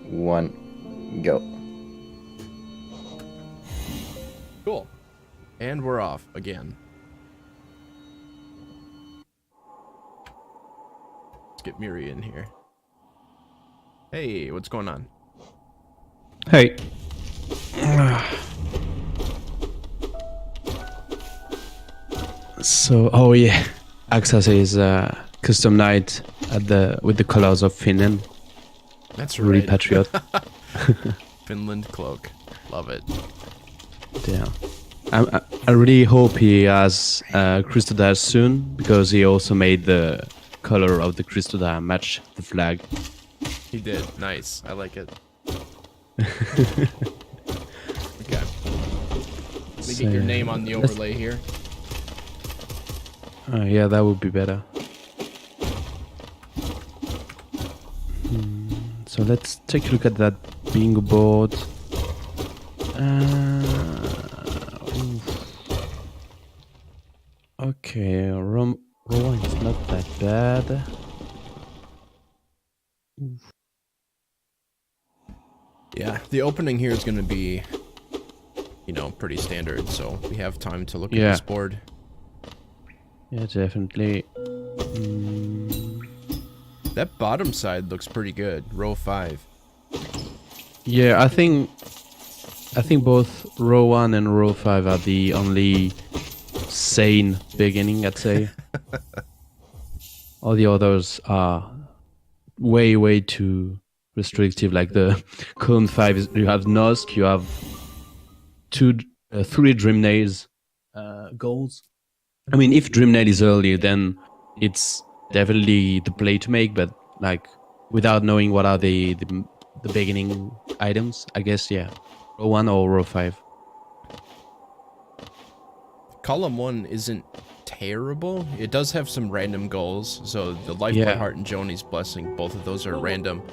1, go. Cool. And we're off again. Let's get Miri in here. Hey, what's going on? Hey. So, oh yeah, Ax2u is custom night with the colors of Finland. That's right. Really patriot. Finland cloak. Love it. Yeah. I really hope he has Crystodile soon, because he also made the color of the Crystodile match the flag. He did. Nice. I like it. Okay. Let me get your name on the overlay here. Yeah, that would be better. So let's take a look at that bingo board. Okay, row 1 is not that bad. Yeah, the opening here is going to be, you know, pretty standard, so we have time to look at this board. Yeah, definitely. That bottom side looks pretty good. Row 5. Yeah, I think both row 1 and row 5 are the only sane beginning, I'd say. All the others are way too restrictive. Like the cone 5 is, you have Nosk, you have 3 Dream Nails goals. I mean, if Dream Nail is early, then it's definitely the play to make, but like without knowing what are the beginning items, I guess, yeah, row 1 or row 5. Column 1 isn't terrible. It does have some random goals. So the Lifeblood Heart and Joni's Blessing, both of those are random.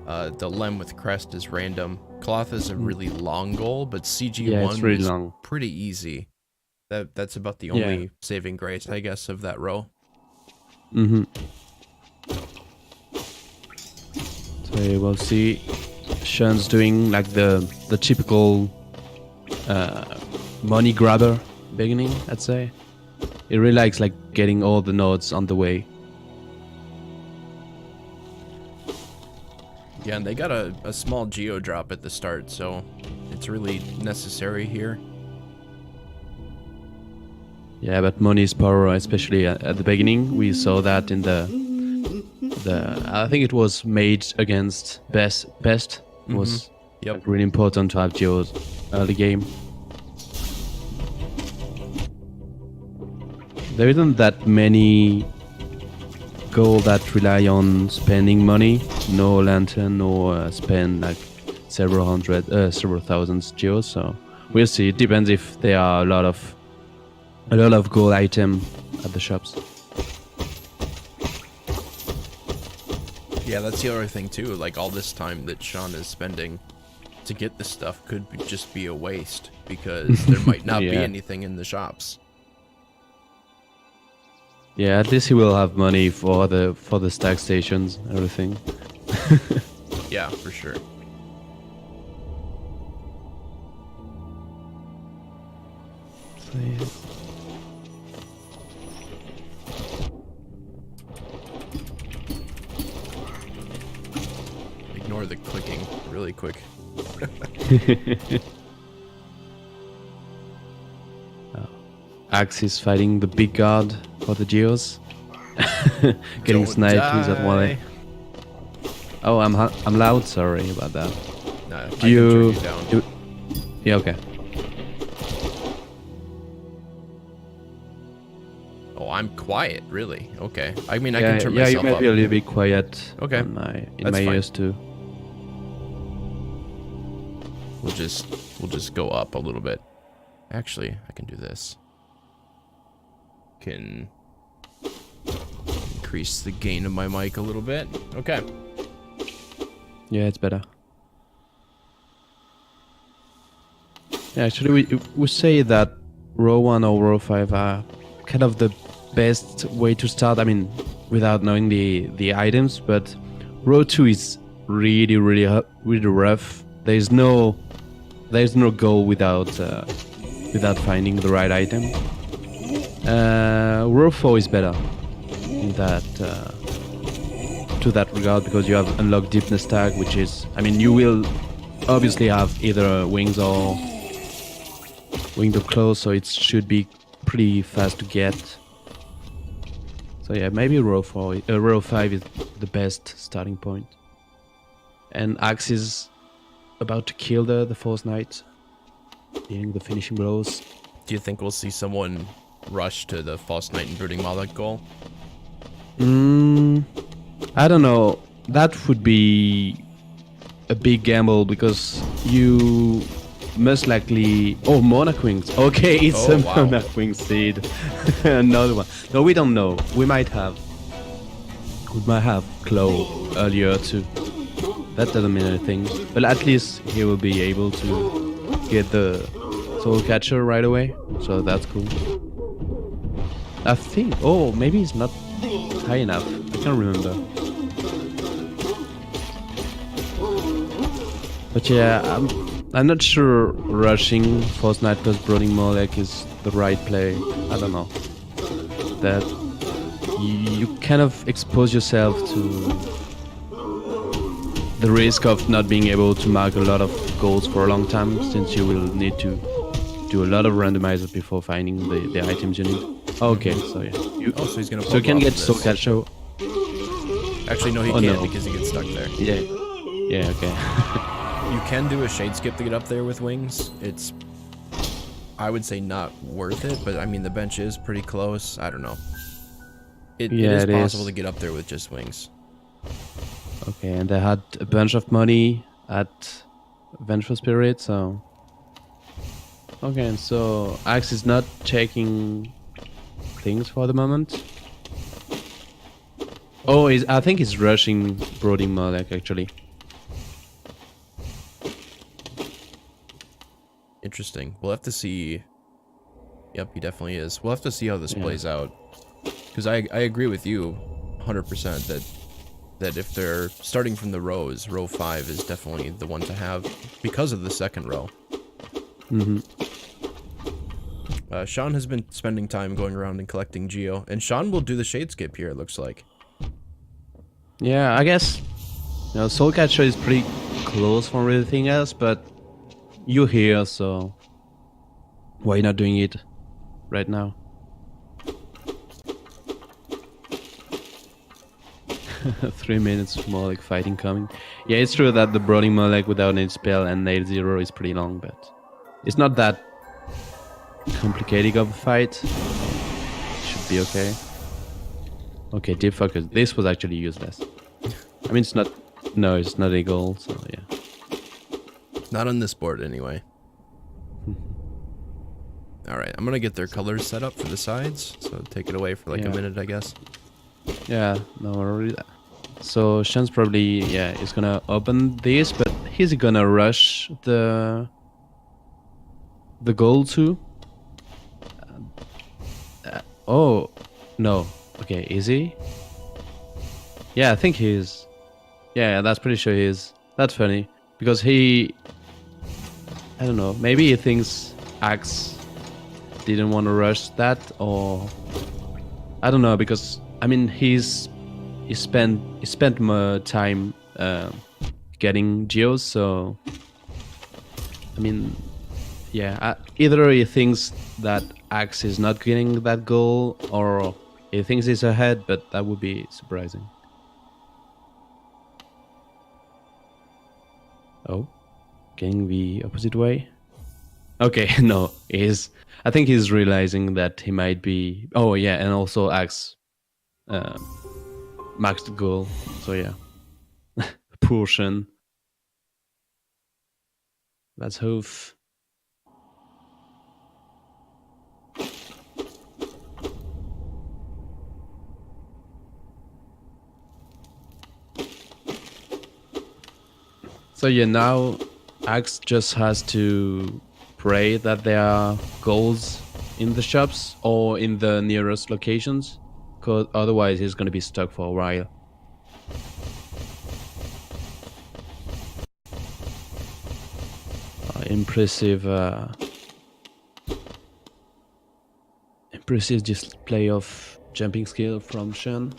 The Lem with Crest is random. Cloth is a really long goal, but CG1 it's really is long. pretty easy. That's about the only saving grace, I guess, of that row. So we'll see. Sean's doing like the typical money grabber beginning, I'd say. He really likes like getting all the nodes on the way. Yeah, and they got a small geo drop at the start, so it's really necessary here. Yeah, but money is power, especially at the beginning. We saw that in the I think it was made against best. It was like really important to have geos early game. There isn't that many goals that rely on spending money. No lantern, no spend like several thousands geos. So we'll see. It depends if there are a lot of gold item at the shops. Yeah, that's the other thing too. Like all this time that Sean is spending to get this stuff could just be a waste because there might not be anything in the shops. Yeah, at least he will have money for the stack stations and everything. Yeah, for sure. So, yeah. Ignore the clicking really quick. Ax is fighting the big guard for the geos. Getting sniped with that one. Oh, I'm loud. Sorry about that. Nah, Do you down. Yeah, okay. Oh, I'm quiet, really. Okay. I mean, I can turn myself up. up. Yeah, you might be a little bit quiet. Okay. In my ears too. We'll just go up a little bit. Actually, I can do this. Can increase the gain of my mic a little bit. Okay. Yeah, it's better. Yeah, actually, we say that row 1 or row 5 are kind of the best way to start. I mean, without knowing the items, but row 2 is really really rough. There's no goal without finding the right item. Row 4 is better in that to that regard, because you have unlocked deepness tag, which is, I mean, you will obviously have either wings or window close, so it should be pretty fast to get. So yeah, maybe row 5 is the best starting point. And Ax is about to kill the Force Knight, doing the finishing blows. Do you think we'll see someone rush to the False Knight and Brooding Mawlek goal? I don't know. That would be a big gamble, because you most likely... Oh, Monarch Wings. Okay, it's a wow. Monarch Wing seed. Another one. No, we don't know. We might have Claw earlier too. That doesn't mean anything. But at least he will be able to get the Soul Catcher right away. So that's cool. I think... Oh, maybe it's not high enough. I can't remember. But yeah, I'm not sure rushing Force Knight plus Brooding Mawlek is the right play. I don't know. That you kind of expose yourself to the risk of not being able to mark a lot of goals for a long time, since you will need to do a lot of randomizers before finding the items you need. Okay, so yeah. So he's gonna. So you can get Soul Catcher. Actually, no, he can't, because he gets stuck there. Yeah. Yeah. Okay. You can do a shade skip to get up there with wings. It's, I would say, not worth it, but I mean, the bench is pretty close. I don't know. It is possible to get up there with just wings. Okay, and they had a bunch of money at Vengeful Spirit, so... Okay, and so Ax is not checking things for the moment. Oh, I think he's rushing Brooding Mawlek, actually. Interesting. We'll have to see. Yep, he definitely is. We'll have to see how this plays out. Because I agree with you 100% that if they're starting from the rows, row 5 is definitely the one to have because of the second row. Sean has been spending time going around and collecting Geo, and Sean will do the shade skip here, it looks like. Yeah, I guess, you know, Soul Catcher is pretty close from everything else, but you're here, so why not doing it right now? 3 minutes more like fighting coming. Yeah, it's true that the Brooding Mawlek without any spell and nail 0 is pretty long, but it's not that complicated of a fight. Should be okay. Okay, deep focus. This was actually useless. I mean, it's not... No, it's not a goal, so yeah. Not on this board, anyway. Alright, I'm gonna get their colors set up for the sides, so take it away for like a minute, I guess. Yeah, no worries. So Sean's probably, is gonna open this, but he's gonna rush the goal too. Oh, no. Okay, is he? Yeah, I think he is. Yeah, that's pretty sure he is. That's funny, because he... I don't know, maybe he thinks Ax didn't want to rush that, or... I don't know, because, I mean, he spent more time getting geos, so... I mean, yeah, either he thinks that Ax is not getting that goal, or he thinks he's ahead, but that would be surprising. Oh, going the opposite way? Okay, no, I think he's realizing that he might be... Oh, yeah, and also Ax maxed the goal, so yeah. Poor Sean. Let's hope. So yeah, now Ax just has to pray that there are goals in the shops or in the nearest locations, because otherwise he's going to be stuck for a while. impressive display of jumping skill from Sean.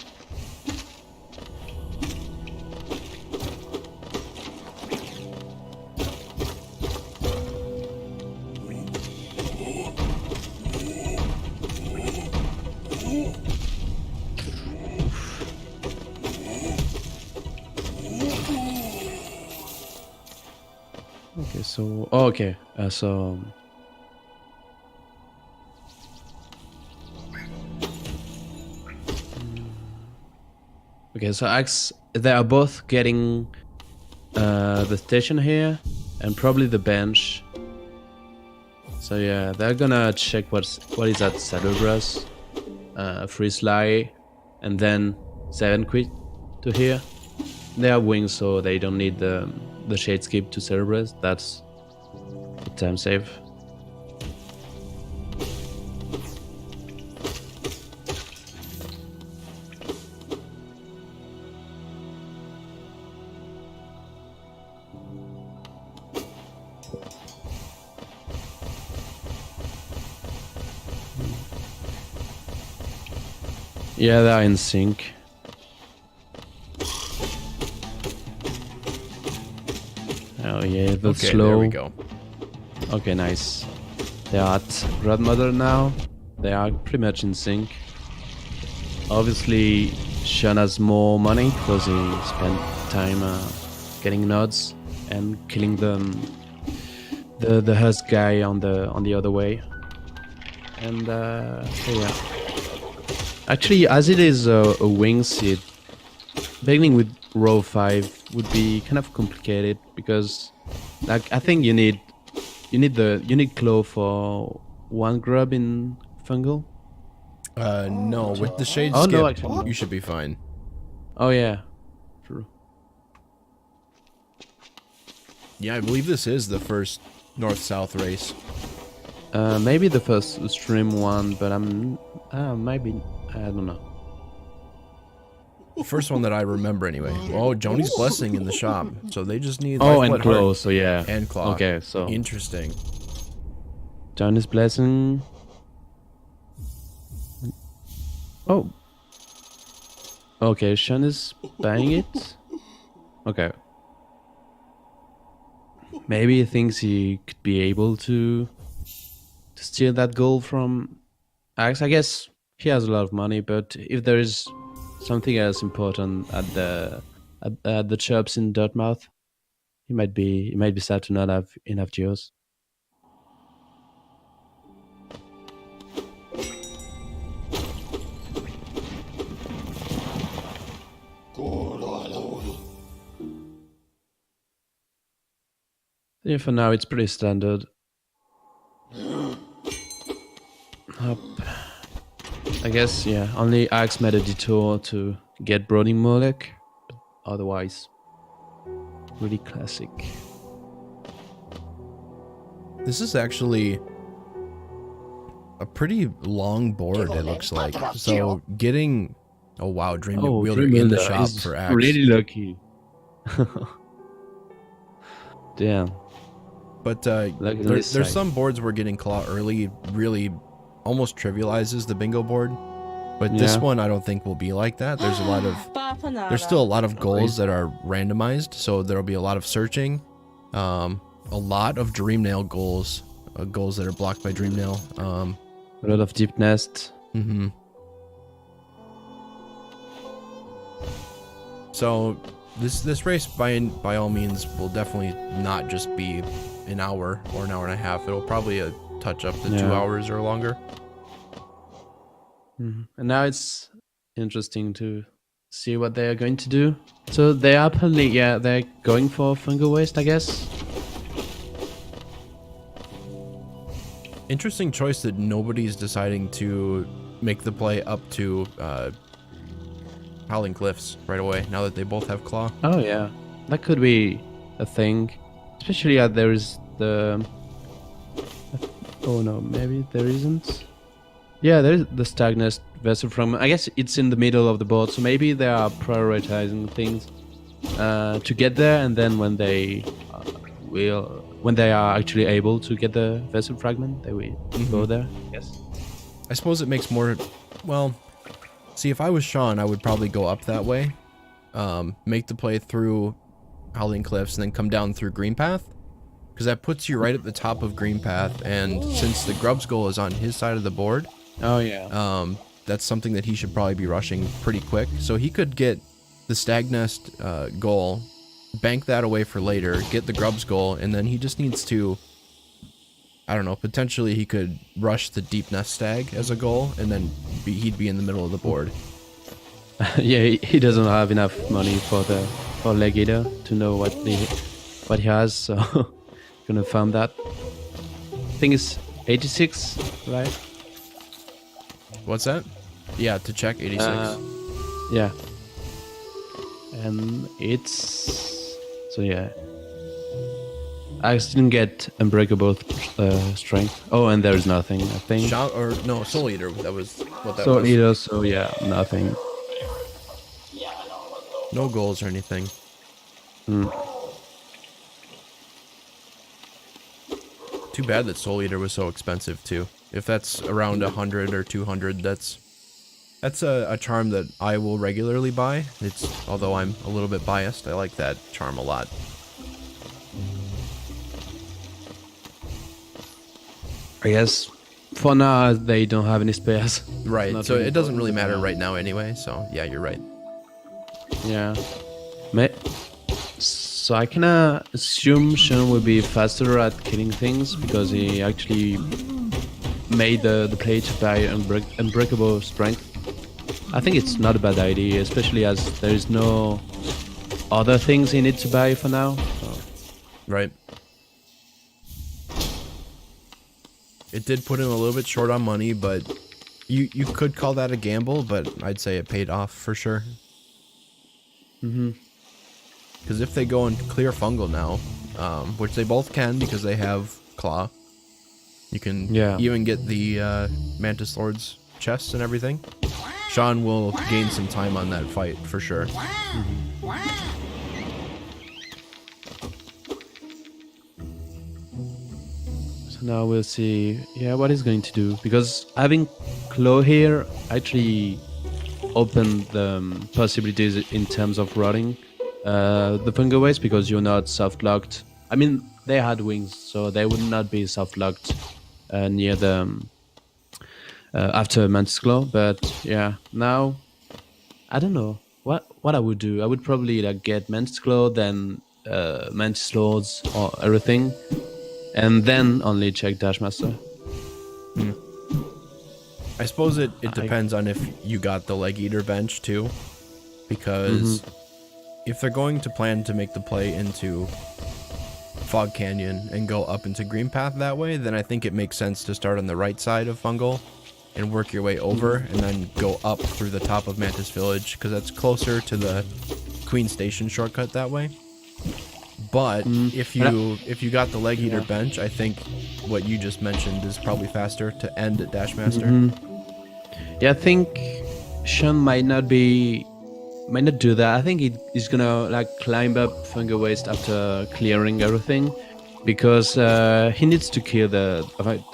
Okay, so okay, so they are both getting the station here and probably the bench. So yeah, they're gonna check what is at Cerberus, freeze lie, and then 7 quit to here. They are wings, so they don't need the shade skip to Cerberus. That's the time save. Yeah, they're in sync. Oh yeah, that's okay, slow. There we go. Okay, nice. They are at Grandmother now. They are pretty much in sync. Obviously, Sean has more money because he spent time getting nods and killing the Husk guy on the other way. And so yeah. Actually, as it is a wing seed, beginning with row 5 would be kind of complicated because, like, I think you need claw for 1 grub in fungal. No, with the shade Oh, skip, no, actually. you should be fine. Oh yeah, true. Yeah, I believe this is the first north-south race. Maybe the first stream one, but maybe I don't know. The first one that I remember anyway. Oh, Joni's blessing in the shop, so they just need Oh, Lifeblood and claw, Heart so yeah. and claw. Okay, so Interesting. Joni's blessing. Oh. Okay, Sean is buying it. Okay. Maybe he thinks he could be able to steal that gold from Ax. I guess he has a lot of money, but if there is something else important at the shops in Dartmouth, he might be sad to not have enough geos. Yeah, for now it's pretty standard. Up. I guess, yeah, only Ax made a detour to get Brody Molek, but otherwise, really classic. This is actually a pretty long board, it looks like. So getting... Oh wow, Dream Wielder in the shop for Ax. Really lucky. Damn. But there's some boards where getting Claw early really almost trivializes the bingo board. But this one I don't think will be like that. There's still a lot of goals that are randomized, so there'll be a lot of searching. A lot of Dreamnail goals. Goals that are blocked by Dreamnail. A lot of Deep Nest. Mm-hmm. So this race by all means will definitely not just be an hour or an hour and a half. It'll probably touch up to 2 hours or longer. And now it's interesting to see what they are going to do. So they are probably, they're going for fungal waste, I guess. Interesting choice that nobody's deciding to make the play up to Howling Cliffs right away, now that they both have Claw. Oh yeah, that could be a thing. Especially there is the... Oh no, maybe there isn't. Yeah, there's the Stagnest vessel from... I guess it's in the middle of the board, so maybe they are prioritizing things to get there, and then when they will, when they are actually able to get the vessel fragment, they will go there. Yes. I suppose it makes more. Well, see, if I was Sean, I would probably go up that way, make the play through Howling Cliffs, and then come down through Green Path, because that puts you right at the top of Green Path. And since the Grub's goal is on his side of the board, oh yeah, that's something that he should probably be rushing pretty quick. So he could get the Stag Nest goal, bank that away for later, get the Grub's goal, and then he just needs to, I don't know, potentially he could rush the Deep Nest Stag as a goal, and then he'd be in the middle of the board. yeah, he doesn't have enough money for Leg Eater to know what he has, so gonna farm that. I think it's 86, right? What's that? Yeah, to check 86. Yeah. And it's... So yeah. I didn't get Unbreakable Strength. Oh, and there's nothing, I think. Soul Eater, that was what that Soul was. Eater, so yeah, nothing. No goals or anything. Too bad that Soul Eater was so expensive too. If that's around 100 or 200, that's a charm that I will regularly buy. Although I'm a little bit biased, I like that charm a lot. I guess for now they don't have any spares. Right, so it doesn't really matter right now anyway, so yeah, you're right. Yeah. So I can assume Sean will be faster at killing things because he actually made the play to buy Unbreakable Strength. I think it's not a bad idea, especially as there is no other things he needs to buy for now. So. Right. It did put him a little bit short on money, but you could call that a gamble, but I'd say it paid off for sure. Because if they go and clear Fungal now, which they both can because they have Claw, you can even get the Mantis Lord's chests and everything. Sean will gain some time on that fight for sure. So now we'll see, what he's going to do, because having Claw here actually opened the possibilities in terms of routing the Fungal Waste, because you're not soft locked. I mean, they had wings, so they would not be soft locked near them after Mantis Claw. But yeah, now I don't know what I would do. I would probably like get Mantis Claw, then Mantis Lords or everything, and then only check Dashmaster. I suppose it depends on if you got the Leg Eater bench too, because if they're going to plan to make the play into Fog Canyon and go up into Green Path that way, then I think it makes sense to start on the right side of Fungal and work your way over, and then go up through the top of Mantis Village, because that's closer to the Queen Station shortcut that way. But if you got the Leg Eater bench, I think what you just mentioned is probably faster to end at Dashmaster. Yeah, I think Sean might not do that. I think he's gonna like climb up Fungal Waste after clearing everything, because he needs to kill to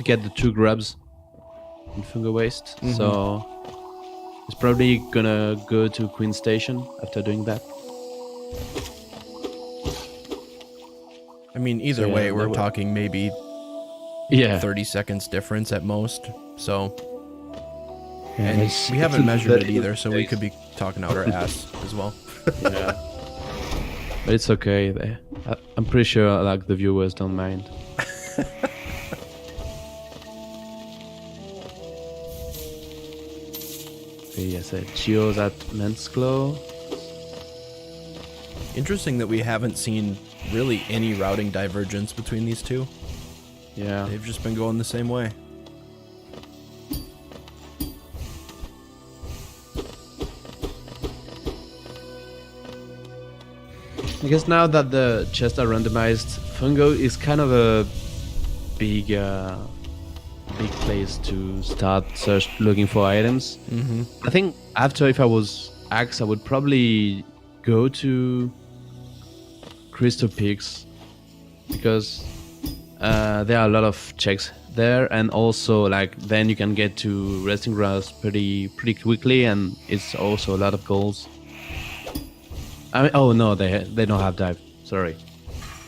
get the 2 grubs in Fungal Waste. So he's probably gonna go to Queen Station after doing that. I mean, either way, we're talking maybe 30 seconds difference at most. So, and we haven't measured it either, so we could be talking out our ass as well. Yeah, but it's okay. I'm pretty sure like the viewers don't mind. Yes, Geo's at Mantis Claw. Interesting that we haven't seen really any routing divergence between these two. Yeah. They've just been going the same way. I guess now that the chests are randomized, Fungo is kind of a big place to start looking for items. I think if I was Ax, I would probably go to Crystal Peaks, because there are a lot of checks there, and also like then you can get to resting grounds pretty quickly, and it's also a lot of goals. I mean, oh no, they don't have dive. Sorry.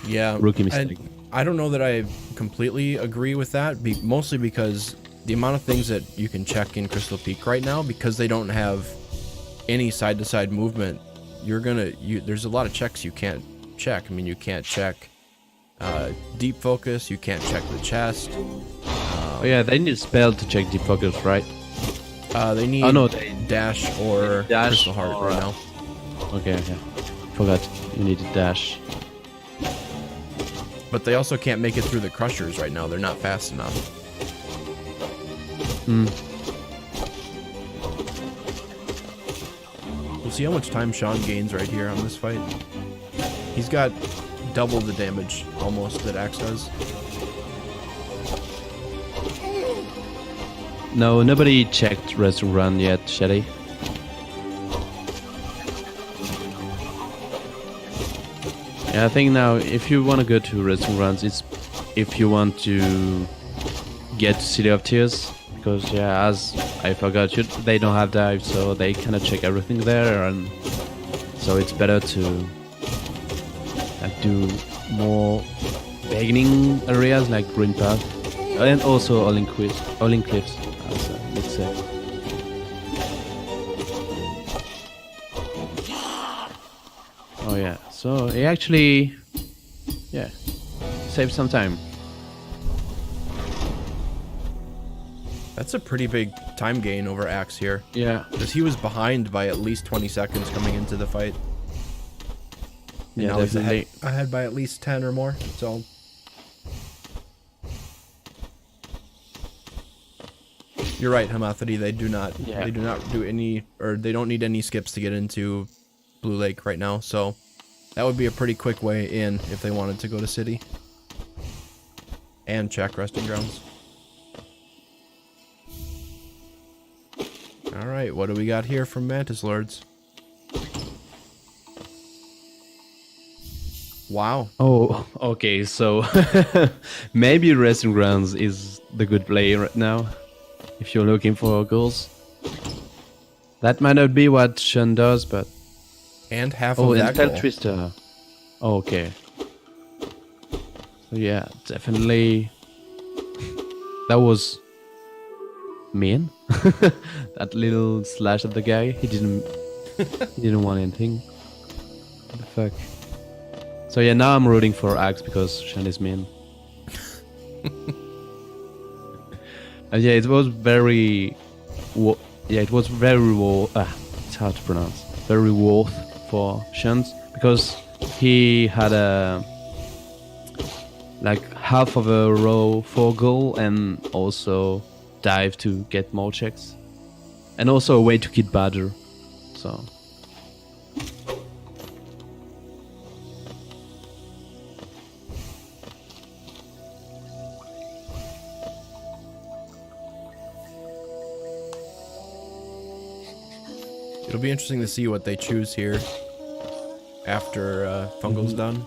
Yeah. Rookie mistake. I don't know that I completely agree with that, mostly because the amount of things that you can check in Crystal Peak right now, because they don't have any side-to-side movement, there's a lot of checks you can't check. I mean, you can't check deep focus, you can't check the chest. Oh yeah, they need a spell to check deep focus, right? They need dash or Crystal Heart right now. Okay. Forgot you need a dash. But they also can't make it through the crushers right now. They're not fast enough. We'll see how much time Sean gains right here on this fight. He's got double the damage almost that Ax does. No, nobody checked resting run yet, Shelly. Yeah, I think now if you want to go to resting runs, it's if you want to get to City of Tears, because yeah, as I forgot, they don't have dive, so they cannot check everything there, and so it's better to do more beginning areas like Green Path, and also all in cliffs, as let's say. Oh yeah, so he actually, saved some time. That's a pretty big time gain over Ax here. Yeah. Because he was behind by at least 20 seconds coming into the fight. And now definitely. He's ahead by at least 10 or more, so... You're right, Hamathity, they do not do any, or they don't need any skips to get into Blue Lake right now, so that would be a pretty quick way in if they wanted to go to City. And check resting grounds. Alright, what do we got here from Mantis Lords? Wow. Oh, okay, so maybe resting grounds is the good play right now, if you're looking for goals. That might not be what Sean does, but... And half of that and goal. Twister. Oh, okay. So yeah, definitely... That was... mean. That little slash at the guy, he didn't want anything. What the fuck? So yeah, now I'm rooting for Ax because Sean is mean. And yeah, it was very... it's hard to pronounce. Very worth for Sean, because he had a... like half of a row 4 goal and also dive to get more checks. And also a way to keep Badger. So... It'll be interesting to see what they choose here after Fungal's done.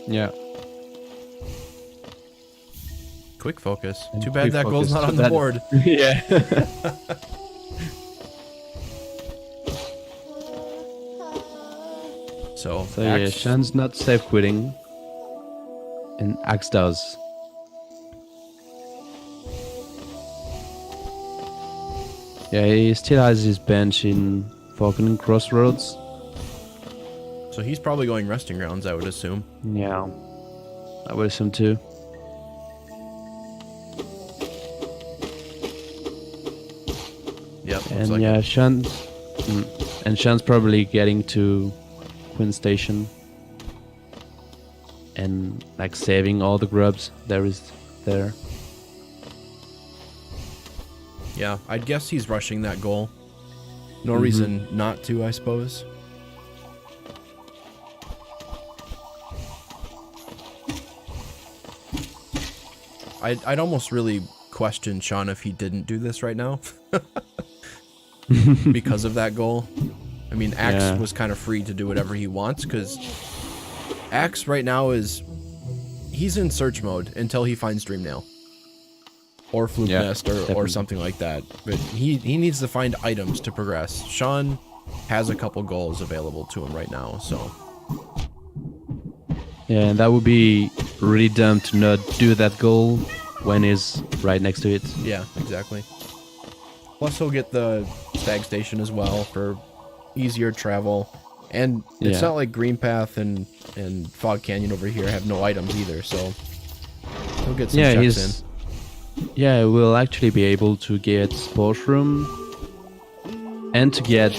Yeah. Quick focus. And Too bad that quick goal's focus. not on Too the bad. board. Yeah. So yeah, Ax, Sean's not safe quitting. And Ax does. Yeah, he still has his bench in Falcon Crossroads. so he's probably going resting grounds, I would assume. Yeah. I would assume too. Yep. looks And like yeah, it. Sean's probably getting to Queen Station and like saving all the grubs there. Yeah, I'd guess he's rushing that goal. No reason not to, I suppose. I'd almost really question Sean if he didn't do this right now. Because of that goal. I mean, Ax was kind of free to do whatever he wants, because Ax right now is he's in search mode until he finds Dreamnail. Or Fluke Nest or something like that. But he needs to find items to progress. Sean has a couple goals available to him right now, so. Yeah, and that would be really dumb to not do that goal when he's right next to it. Yeah, exactly. Plus he'll get the stag station as well for easier travel. And it's not like Green Path and Fog Canyon over here have no items either, so he'll get some checks in. Yeah, we'll actually be able to get Sports Room and to get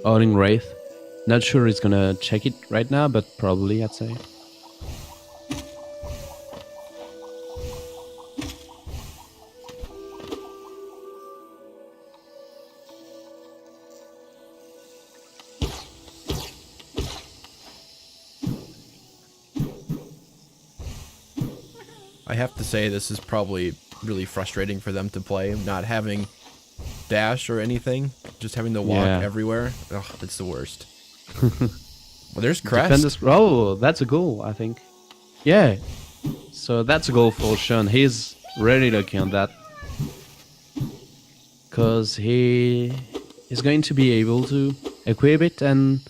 Outing Wraith. Not sure he's gonna check it right now, but probably, I'd say. I have to say this is probably really frustrating for them to play, not having dash or anything, just having to walk everywhere. Ugh, it's the worst. Well, there's Crest. Oh, that's a goal, I think. Yeah. So that's a goal for Sean. He's really lucky on that. Because he is going to be able to equip it and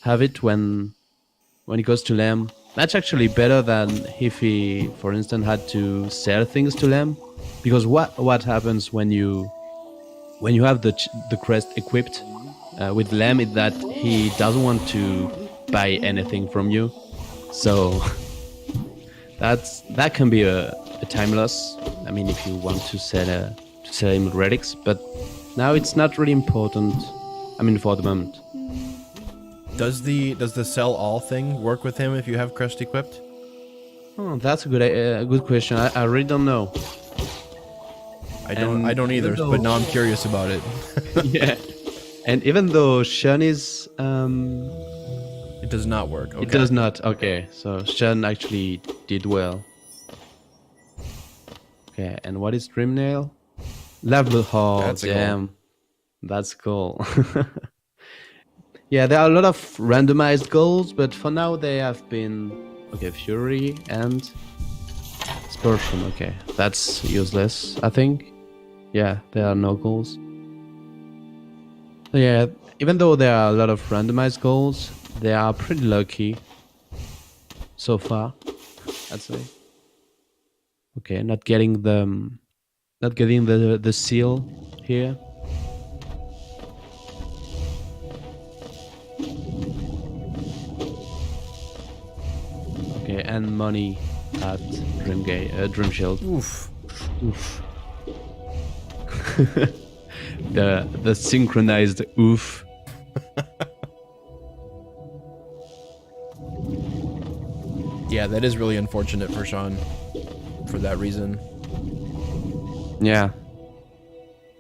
have it when he goes to Lamb. That's actually better than if he, for instance, had to sell things to Lamb. Because what happens when you have the crest equipped with Lamb is that he doesn't want to buy anything from you. So that can be a time loss. I mean, if you want to sell him relics, but now it's not really important. I mean, for the moment. Does the sell all thing work with him if you have Crest equipped? Oh, that's a good question. I really don't know. I don't either, but now I'm curious about it. Yeah. And even though Sean is it does not work. Okay. It does not. Okay. So Sean actually did well. Okay, and what is Dreamnail? Level. Oh, that's damn. That's cool. Yeah, there are a lot of randomized goals, but for now they have been Fury and Spurgeon. Okay, that's useless, I think. Yeah, there are no goals. So yeah, even though there are a lot of randomized goals, they are pretty lucky so far, I'd say. Okay, not getting the seal here. Okay, and money at Dream Shield. Oof. Oof. the synchronized oof. Yeah, that is really unfortunate for Sean for that reason. Yeah.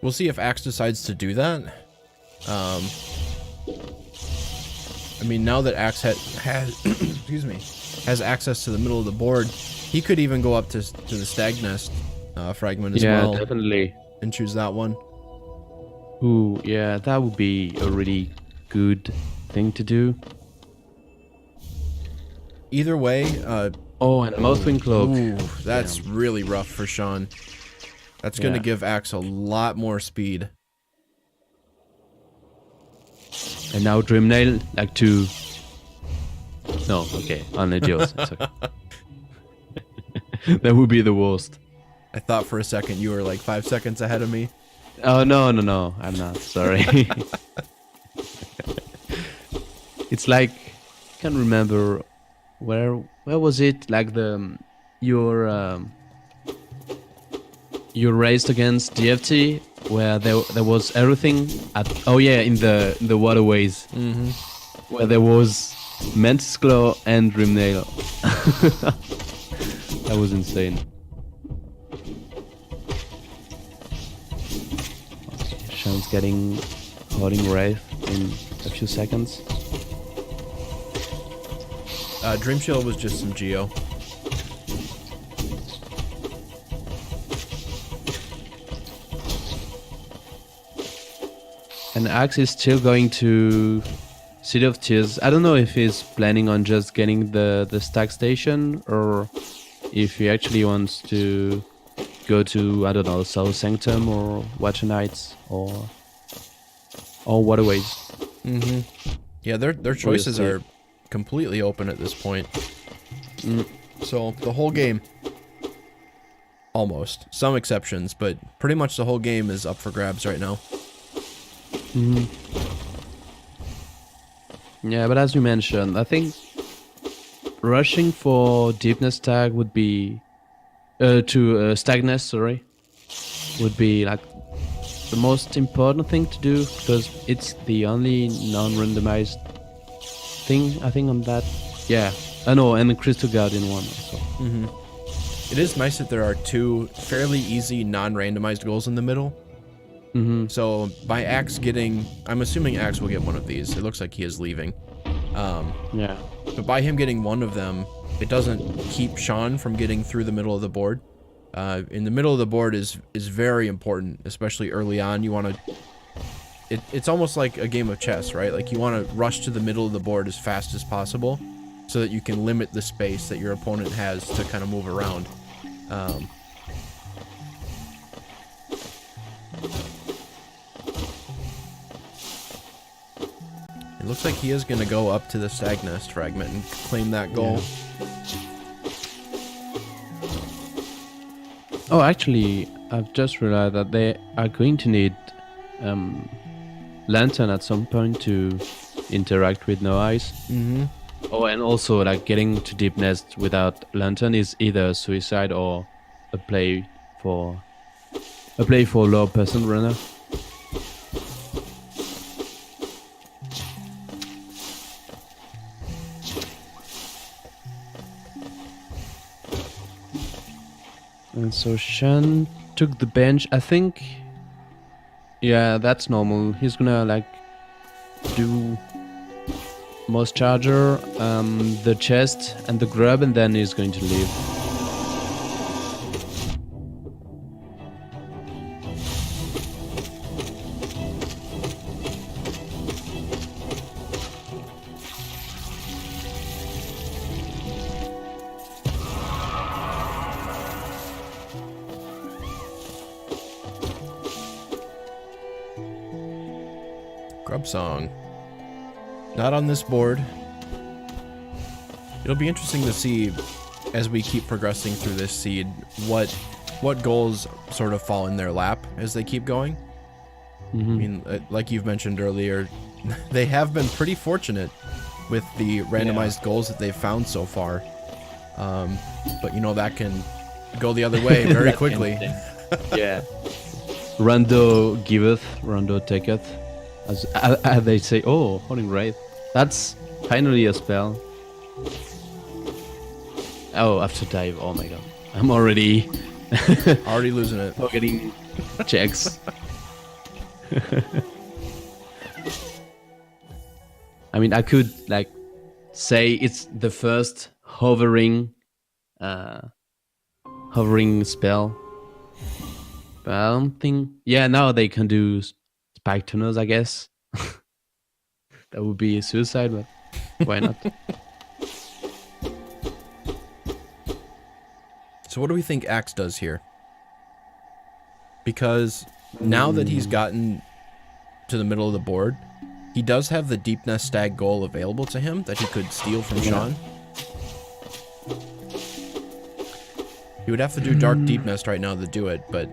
We'll see if Ax decides to do that. I mean, now that Ax has excuse me, has access to the middle of the board, he could even go up to the Stag Nest fragment as well. Yeah, definitely. And choose that one. Ooh, yeah, that would be a really good thing to do. Either way, oh, and Mothwing Cloak. Ooh, that's really rough for Sean. That's going to give Ax a lot more speed. And now Dreamnail, Ax2u. No, okay, only Geos. It's okay. That would be the worst. I thought for a second you were like 5 seconds ahead of me. Oh, no, I'm not, sorry. It's like, I can't remember where was it, like your raced against DFT where there was everything at in the waterways, where there was Mantis Claw and Dreamnail. That was insane. Sean's getting Outing Wraith in a few seconds. Dream Shield was just some Geo. And Ax is still going to City of Tears. I don't know if he's planning on just getting the stag station or if he actually wants to go to, I don't know, South Sanctum or Watcher Knights or Waterways. Mm-hmm. Yeah, their choices are completely open at this point. So the whole game, almost, some exceptions, but pretty much the whole game is up for grabs right now. Yeah, but as you mentioned, I think rushing for deepness tag would be to stagness, sorry, would be like the most important thing to do because it's the only non-randomized thing I think on that. Yeah, I know, and the Crystal Guardian one also. It is nice that there are 2 fairly easy non-randomized goals in the middle. So by Ax getting, I'm assuming Ax will get one of these. It looks like he is leaving. Yeah. But by him getting one of them, it doesn't keep Sean from getting through the middle of the board. In the middle of the board is very important, especially early on. You want to... It's almost like a game of chess, right? Like you want to rush to the middle of the board as fast as possible so that you can limit the space that your opponent has to kind of move around. It looks like he is going to go up to the Stag Nest fragment and claim that goal. Yeah. Oh, actually, I've just realized that they are going to need Lantern at some point to interact with No Eyes. Oh, and also, like, getting to Deep Nest without Lantern is either suicide or a play for low person runner. And so Shan took the bench. I think, yeah, that's normal. He's gonna like do most charger, the chest and the grub, and then he's going to leave. Grub Song. Not on this board. It'll be interesting to see as we keep progressing through this seed what goals sort of fall in their lap as they keep going. I mean, like you've mentioned earlier, they have been pretty fortunate with the randomized goals that they've found so far. But you know, that can go the other way very quickly. Yeah. Rando giveth, Rando taketh. As they say, oh, holy right. That's finally a spell. Oh, after dive, oh my god. I'm already losing it. Getting checks. I mean, I could like say it's the first hovering spell. But I don't think, yeah, now they can do spike tuners, I guess. That would be a suicide, but why not? So what do we think Ax does here? Because now that he's gotten to the middle of the board, he does have the Deep Nest Stag goal available to him that he could steal from Sean. He would have to do Dark Deep Nest right now to do it, but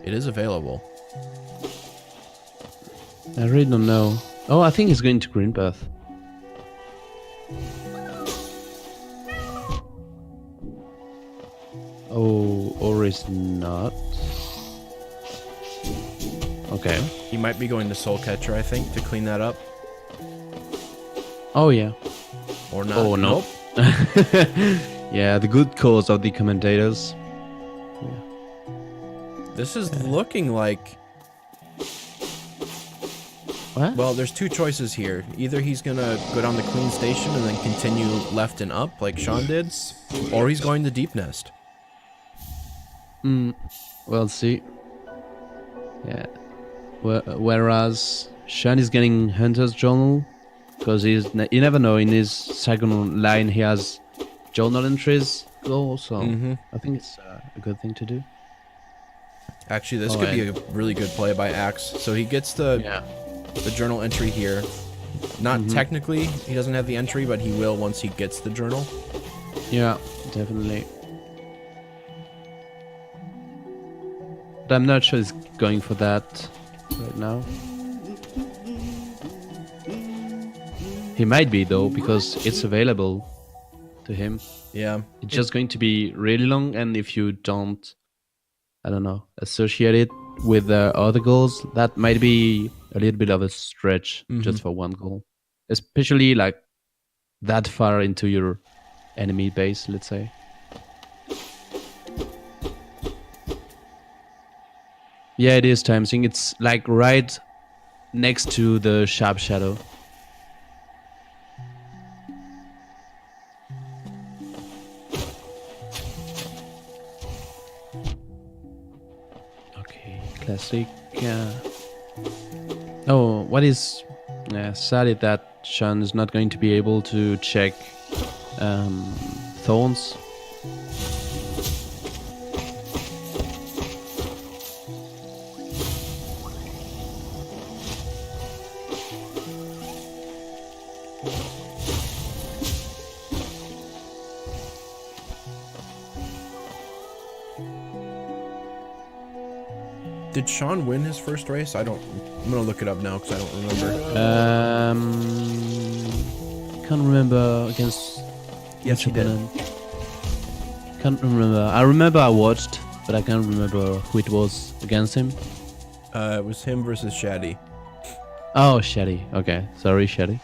it is available. I really don't know. Oh, I think he's going to Green Path. Oh, or is not. Okay. He might be going to Soul Catcher, I think, to clean that up. Oh, yeah. Or not. Oh, no. Nope. Yeah, the good calls of the commentators. Yeah. This is looking like... What? Well, there's two choices here. Either he's gonna go down the Queen Station and then continue left and up like Sean did, or he's going to Deep Nest. We'll see. Yeah. Whereas Sean is getting Hunter's Journal, because you never know. In his second line, he has journal entries go, so I think it's a good thing to do. Actually, this could be a really good play by Ax. So he gets the journal entry here. Not technically, he doesn't have the entry, but he will once he gets the journal. Yeah, definitely. But I'm not sure he's going for that right now. He might be though, because it's available to him. Yeah. It's just going to be really long, and if you don't, I don't know, associate it with the other goals, that might be a little bit of a stretch just for one goal. Especially like that far into your enemy base, let's say. Yeah, it is time sync. It's like right next to the sharp shadow. Okay, classic. Oh, what is sad is that Sean is not going to be able to check thorns. Did Sean win his first race? I'm gonna look it up now because I don't remember. Can't remember against. Yes, he did. Can't remember. I remember I watched, but I can't remember who it was against him. It was him versus Shaddy. Oh, Shaddy. Okay, sorry, Shaddy.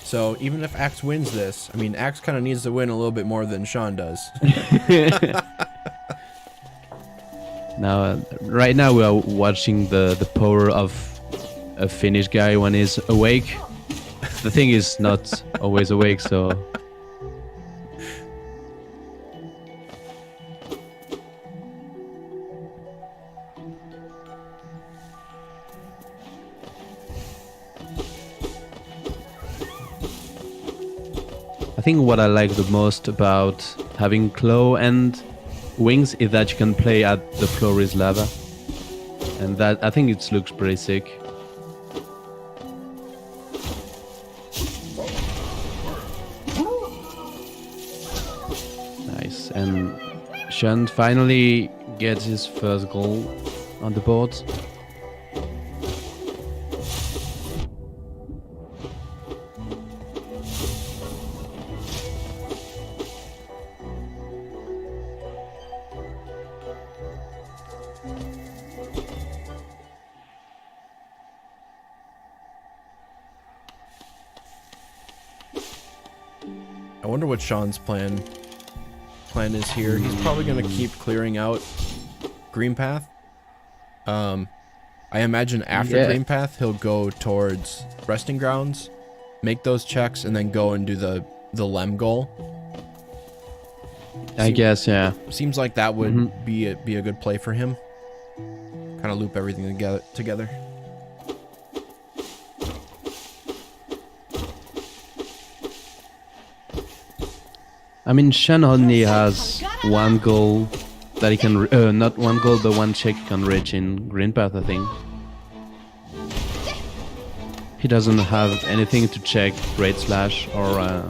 So even if Ax wins this, I mean, Ax kind of needs to win a little bit more than Sean does. Now, right now we are watching the power of a Finnish guy when he's awake. The thing is not always awake, so... I think what I like the most about having claw and wings is that you can play at the floor is lava, and that I think it looks pretty sick. Nice, and Sean finally gets his first goal on the board. I wonder what Sean's plan is here. He's probably gonna keep clearing out Green Path. I imagine after Green Path he'll go towards Resting Grounds, make those checks, and then go and do the Lem goal. I guess, yeah. Seems like that would be a good play for him. Kind of loop everything together. I mean, Shen only has one goal that he can... not one goal, but one check he can reach in Green Path, I think. He doesn't have anything to check Great Slash or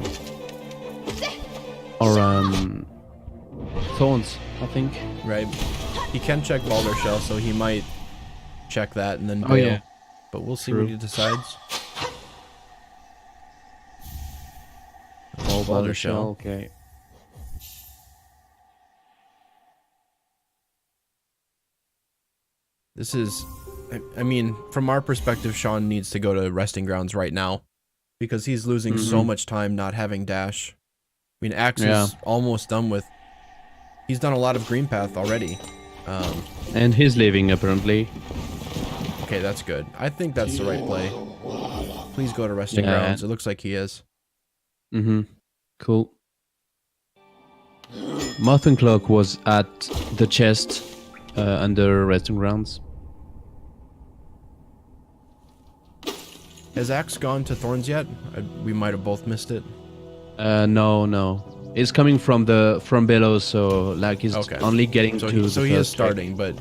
Thorns, I think. Right. He can check Boulder Shell, so he might check that and then bail. Yeah. But we'll see what he decides. Oh, Boulder Shell. Okay. This is, I mean, from our perspective, Sean needs to go to Resting Grounds right now because he's losing so much time not having dash. I mean, Ax is almost done with, he's done a lot of Green Path already. And he's leaving, apparently. Okay, that's good. I think that's the right play. Please go to Resting Grounds. It looks like he is. Cool. Moth and Cloak was at the chest under Resting Grounds. Has Ax gone to Thorns yet? We might have both missed it. No. It's coming from below, so like he's only getting to the first. So he is starting, but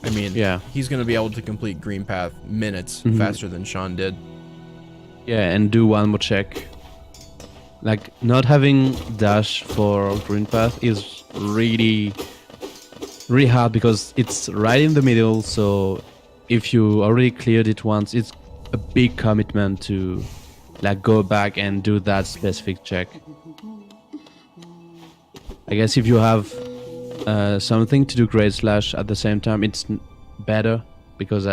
I mean, yeah, he's gonna be able to complete green path minutes faster than Sean did. Yeah, and do one more check. Like not having dash for green path is really hard because it's right in the middle. So if you already cleared it once, it's a big commitment to like go back and do that specific check. I guess if you have something to do Great Slash at the same time, it's better because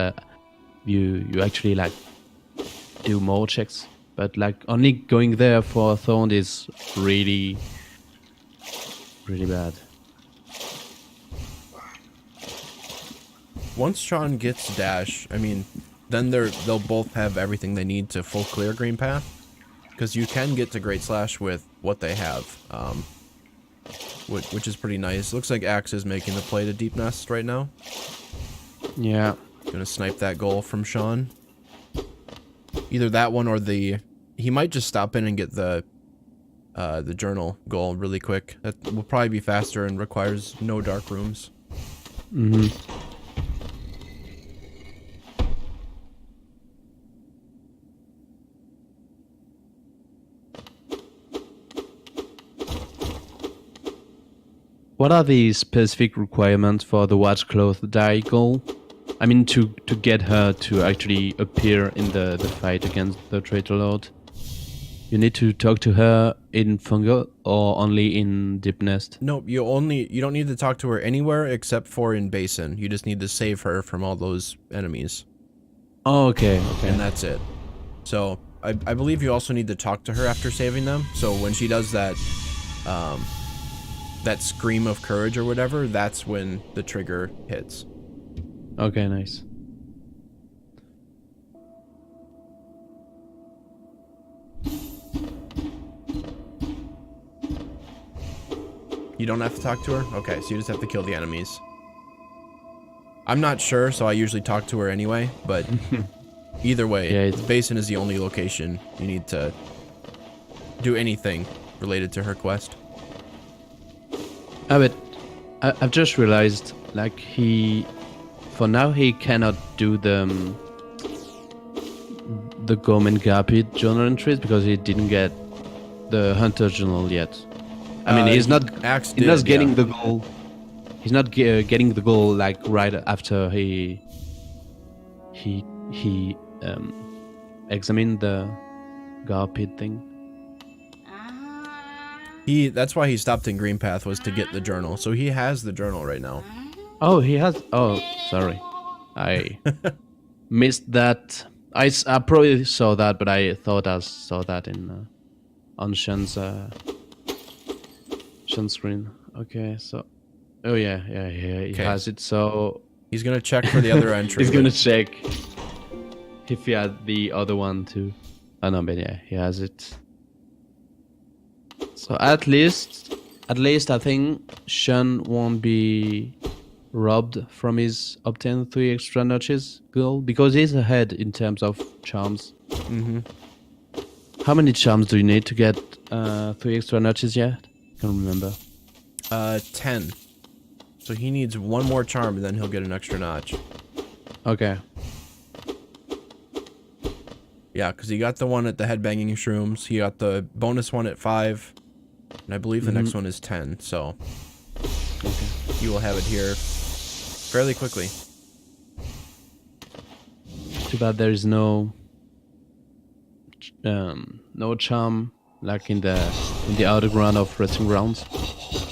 you actually like do more checks. But like only going there for a Thorn is really bad. Once Sean gets dash, I mean, then they'll both have everything they need to full clear green path, because you can get to Great Slash with what they have, which is pretty nice. Looks like Ax is making the play to Deep Nest right now. Yeah. Gonna snipe that goal from Sean. Either that one or he might just stop in and get the journal goal really quick. That will probably be faster and requires no dark rooms. What are the specific requirements for the Watch Cloth die goal? I mean, to get her to actually appear in the fight against the Traitor Lord. You need to talk to her in Fungal or only in Deep Nest? Nope, you don't need to talk to her anywhere except for in Basin. You just need to save her from all those enemies. Oh, okay. And that's it. So, I believe you also need to talk to her after saving them. So when she does that, that scream of courage or whatever, that's when the trigger hits. Okay, nice. You don't have to talk to her? Okay, so you just have to kill the enemies. I'm not sure, so I usually talk to her anyway, but either way, yeah, Basin is the only location you need to do anything related to her quest. But I've just realized, like, for now he cannot do the Gorman Garpit journal entries because he didn't get the Hunter journal yet. I mean, he's not getting the goal. He's not getting the goal like right after he examined the Garpit thing. That's why he stopped in Green Path, was to get the journal. So he has the journal right now. Oh, he has. Oh, sorry, I missed that. I probably saw that, but I thought I saw that in on Sean's screen. Okay, so he has it. So he's gonna check for the other entry. He's gonna check if he had the other one too. Oh no, but yeah, he has it. So at least I think Sean won't be robbed from his obtain 3 extra notches goal because he's ahead in terms of charms. How many charms do you need to get 3 extra notches yet? I can't remember. 10. So he needs 1 more charm and then he'll get an extra notch. Okay. Yeah, because he got the one at the headbanging shrooms. He got the bonus one at 5. And I believe the next one is 10, so you will have it here fairly quickly. Too bad there is no charm like in the outer ground of Resting Grounds.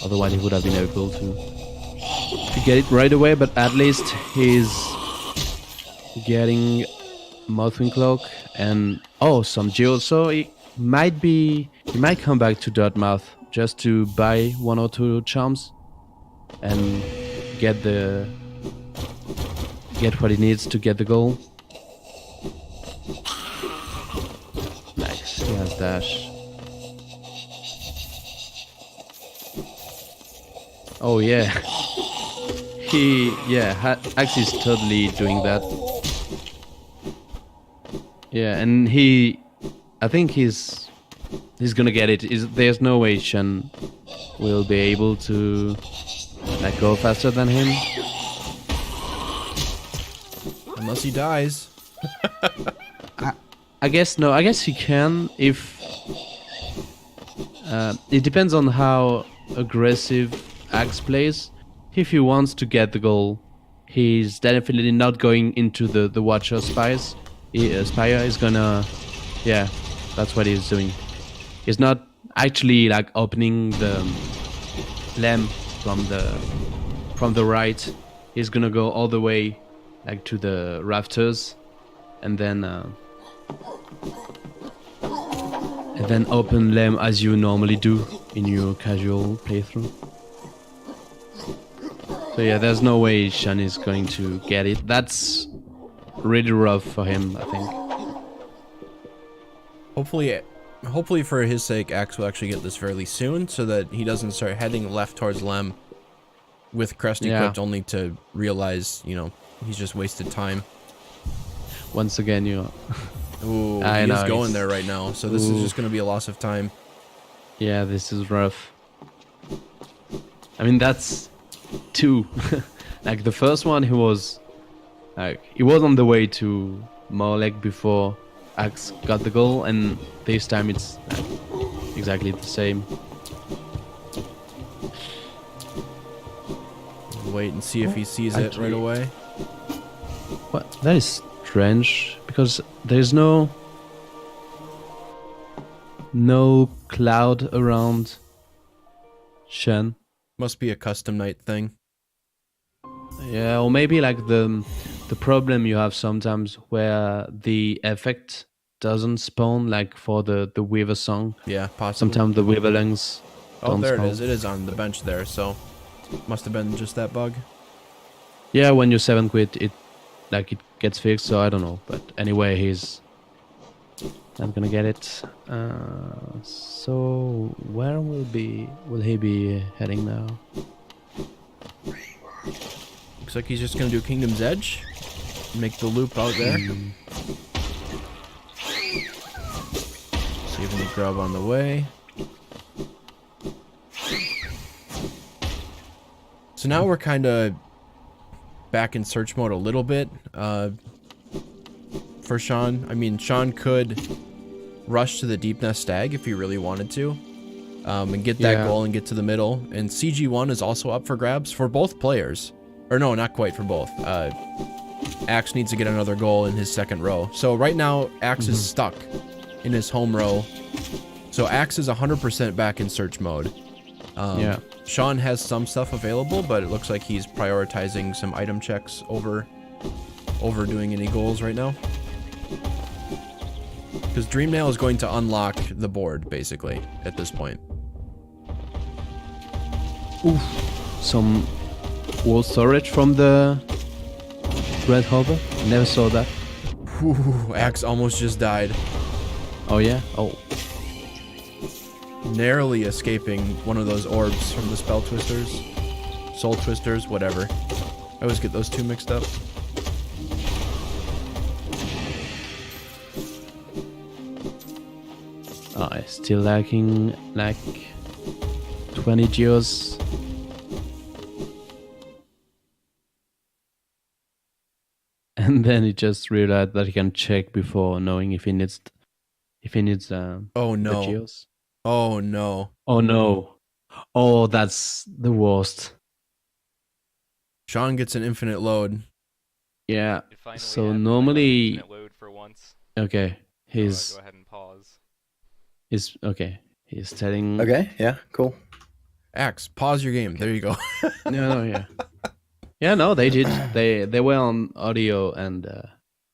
Otherwise he would have been able to get it right away, but at least he's getting Mothwing Cloak and some jewels, so he might come back to Dartmouth just to buy 1 or 2 charms and get what he needs to get the goal. Nice, he has dash. Oh yeah, Ax is totally doing that. Yeah, and I think he's gonna get it. There's no way Shen will be able to like go faster than him. Unless he dies. I guess no. I guess he can if it depends on how aggressive Ax plays. If he wants to get the goal, he's definitely not going into the Watcher Spires. Spire is gonna, yeah, that's what he's doing. He's not actually like opening the lamp from the right. He's gonna go all the way like to the rafters, and then open lamp as you normally do in your casual playthrough. So yeah, there's no way Shen is going to get it. That's really rough for him, I think. Hopefully for his sake, Ax will actually get this fairly soon, so that he doesn't start heading left towards Lem with Crest equipped, only to realize, you know, he's just wasted time. Once again, you. Ooh, he is going there right now, so this is just going to be a loss of time. Yeah, this is rough. I mean, that's 2. Like the first one, he was on the way to Molek before Ax got the goal, and this time it's exactly the same. Wait and see if he sees it right away. What? That is strange, because there's no cloud around Shen. Must be a custom night thing. Yeah, or maybe like the problem you have sometimes where the effect doesn't spawn, like for the Weaver song. Yeah, possibly. Sometimes the Weaverlings don't there spawn. it is. It is on the bench there, so must have been just that bug. Yeah, when you 7 quit, it gets fixed, so I don't know. But anyway, he's not gonna get it. So where will he be heading now? Looks like he's just gonna do Kingdom's Edge. Make the loop out there. See if any grub on the way. So now we're kind of back in search mode a little bit for Sean. I mean, Sean could rush to the Deep Nest Stag if he really wanted to, and get that goal and get to the middle. And CG1 is also up for grabs for both players. Or no, not quite for both. Ax needs to get another goal in his second row. So right now, Ax is stuck in his home row. So Ax is 100% back in search mode. Sean has some stuff available, but it looks like he's prioritizing some item checks over doing any goals right now. Because Dreamnail is going to unlock the board, basically, at this point. Oof. Some wall storage from the Red Hover. Never saw that. Whew, Ax almost just died. Oh yeah? Oh. Narrowly escaping one of those orbs from the Spell Twisters. Soul Twisters, whatever. I always get those two mixed up. Oh, still lacking like 20 geos. And then he just realized that he can check before knowing if he needs oh no. the geos. Oh no. Oh no. Oh, that's the worst. Sean gets an infinite load. Yeah. So normally load for once. okay, he's go ahead and pause. He's okay. He's telling. Okay. Yeah. Cool. Ax, pause your game. There you go. No, yeah. Yeah, no, they did. They were on audio, and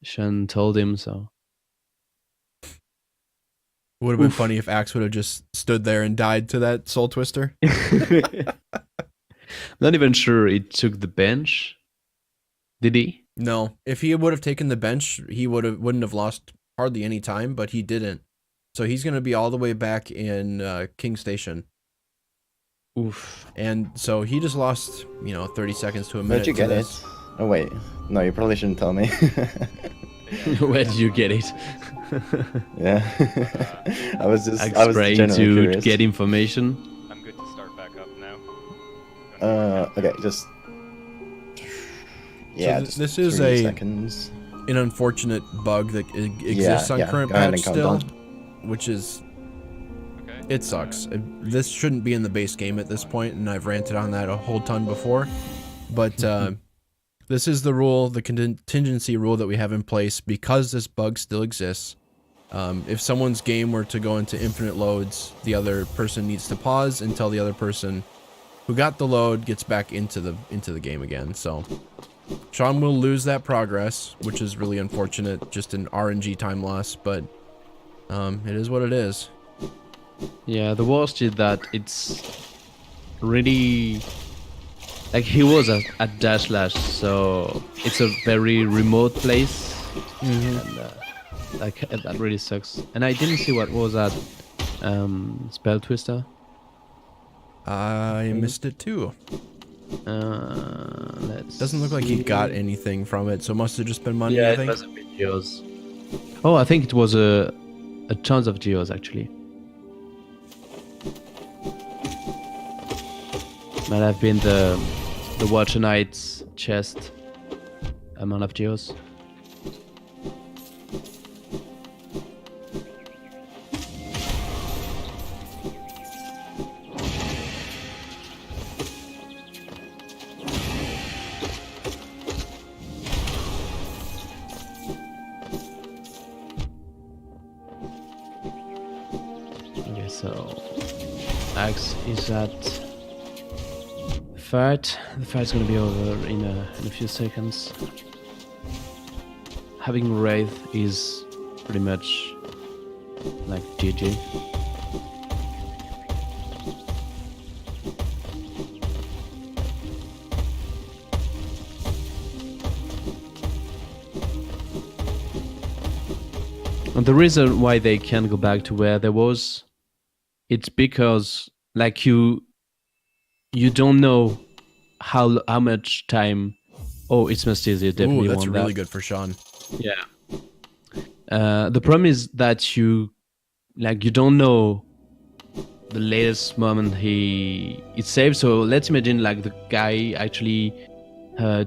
Sean told him so. Would have been funny if Ax would have just stood there and died to that Soul Twister. Not even sure he took the bench. Did he? No. If he would have taken the bench, he wouldn't have lost hardly any time, but he didn't. So he's going to be all the way back in King Station. Oof. And so he just lost, 30 seconds to a minute. Where'd you get it? Oh wait, no, you probably shouldn't tell me. Where did you get it? Yeah. I was Spraying genuinely to curious. get information. I'm good to start back up now. Okay, just. Yeah, just this is 3 seconds. an unfortunate bug that exists on current Go ahead patch and count still, down. which is Okay. it sucks. This shouldn't be in the base game at this point, and I've ranted on that a whole ton before. But this is the rule, the contingency rule that we have in place because this bug still exists. If someone's game were to go into infinite loads, the other person needs to pause until the other person who got the load gets back into the game again. So Sean will lose that progress, which is really unfortunate, just an RNG time loss, but it is what it is. Yeah, the worst is that it's really like he was at Dash Lash, so it's a very remote place, and like that really sucks. And I didn't see what was that spell twister. I missed it too. Let's Doesn't look like he got anything from it, so it must have just been money. Yeah, I it think. was a bit geos. Oh, I think it was a tons of geos actually. Might have been the Watcher Knight's chest amount of geos. Okay, so Ax is at the fight. The fight's gonna be over in a few seconds. Having Wraith is pretty much like GG. And the reason why they can't go back to where they was, it's because like you don't know how much time. Oh, it's much easier. Definitely Ooh, that's want really that. good for Sean. Yeah. The problem is that you don't know the latest moment it saved. So let's imagine like the guy actually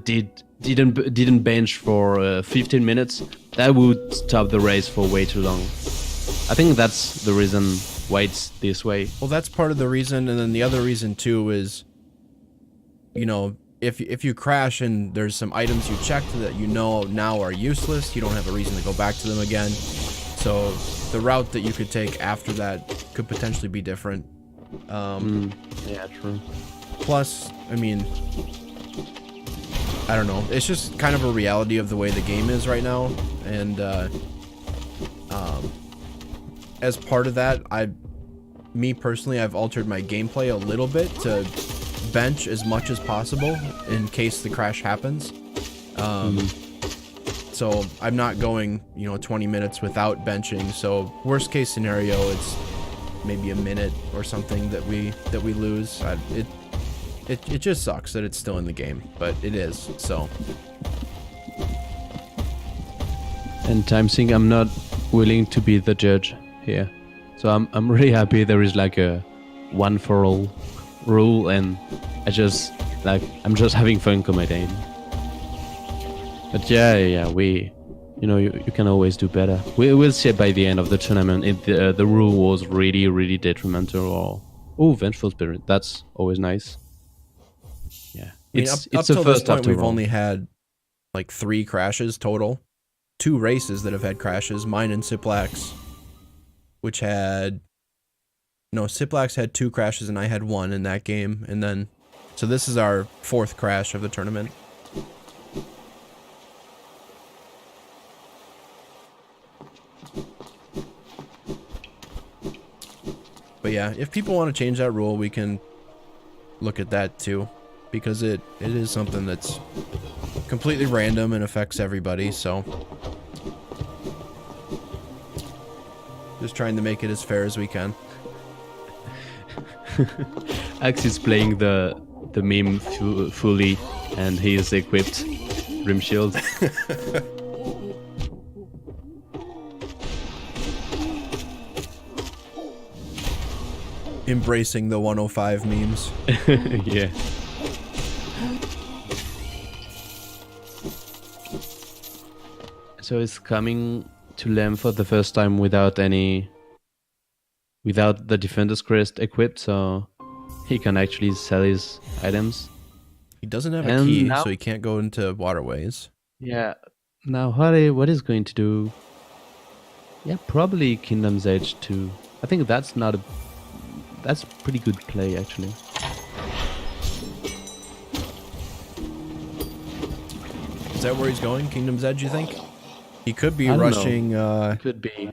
didn't bench for 15 minutes. That would stop the race for way too long. I think that's the reason why it's this way. Well, that's part of the reason, and then the other reason too is, you know, if you crash and there's some items you checked that you know now are useless, you don't have a reason to go back to them again. So the route that you could take after that could potentially be different. Yeah, true. Plus, I mean, I don't know. It's just kind of a reality of the way the game is right now, and as part of that, me personally, I've altered my gameplay a little bit to bench as much as possible in case the crash happens. So I'm not going, 20 minutes without benching. So worst case scenario, it's maybe a minute or something that we lose. It just sucks that it's still in the game, but it is. So. And TimeSync, I'm not willing to be the judge here, so I'm really happy there is like a one for all rule, and I'm just having fun commentating. But yeah, you can always do better. We'll see by the end of the tournament if the rule was really detrimental or Vengeful Spirit. That's always nice. Yeah, it's up the till first this point, after we've all. only had like 3 crashes total. 2 races that have had crashes, mine and Siplax, which had Siplax had 2 crashes and I had 1 in that game, and then so this is our 4th crash of the tournament. But yeah, if people want to change that rule, we can look at that too, because it is something that's completely random and affects everybody, so just trying to make it as fair as we can. Ax is playing the meme fully, and he is equipped Rim Shield. Embracing the 105 memes. Yeah. So it's coming to Lem for the first time without the Defender's Crest equipped, so he can actually sell his items. He doesn't have a And key, now- so he can't go into waterways. Yeah. Now what is going to do? Yeah, probably Kingdom's Edge too. I think that's pretty good play actually. Is that where he's going? Kingdom's Edge, you think? He could be I don't know. rushing, Could be.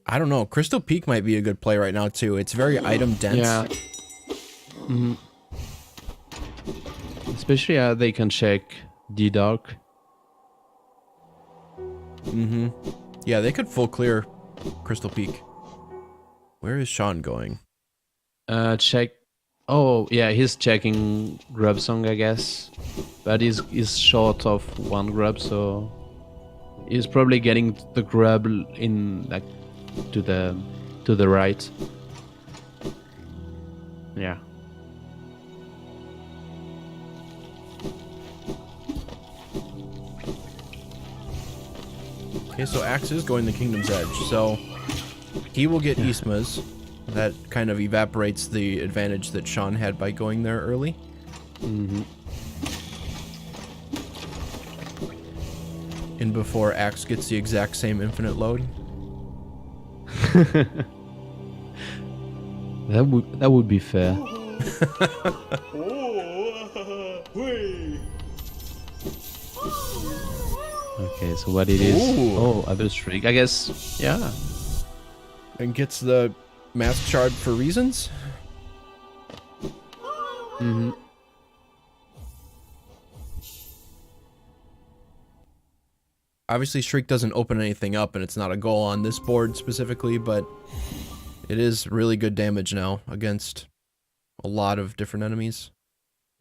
I don't know. Crystal Peak might be a good play right now, too. It's very item dense. Yeah. Especially they can check D Dark. Yeah, they could full clear Crystal Peak. Where is Sean going? Check. Oh yeah, he's checking grub song, I guess, but he's short of one grub, so he's probably getting the grub in like to the right. Yeah. Okay, so Ax is going to Kingdom's Edge, so he will get Isma's. That kind of evaporates the advantage that Sean had by going there early. And before Ax gets the exact same infinite load. That would be fair. Okay, so what it is? Ooh. Oh, Abyss Shriek. I guess. Yeah. And gets the Mask Shard for reasons. Obviously, Shriek doesn't open anything up, and it's not a goal on this board specifically, but it is really good damage now against a lot of different enemies.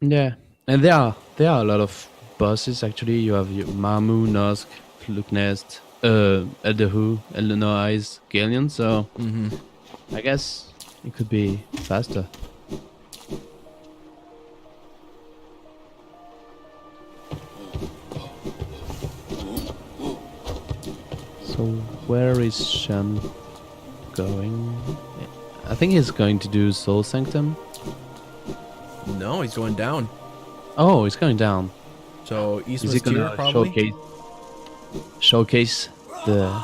Yeah, and there are a lot of bosses actually. You have your Mamu, Nosk, Fluknest, Elderhu, Eldenor Eyes, Galleon. So I guess it could be faster. So where is Shen going? I think he's going to do Soul Sanctum. No, he's going down. Oh, he's going down. So Is Isma's he tier gonna probably. showcase the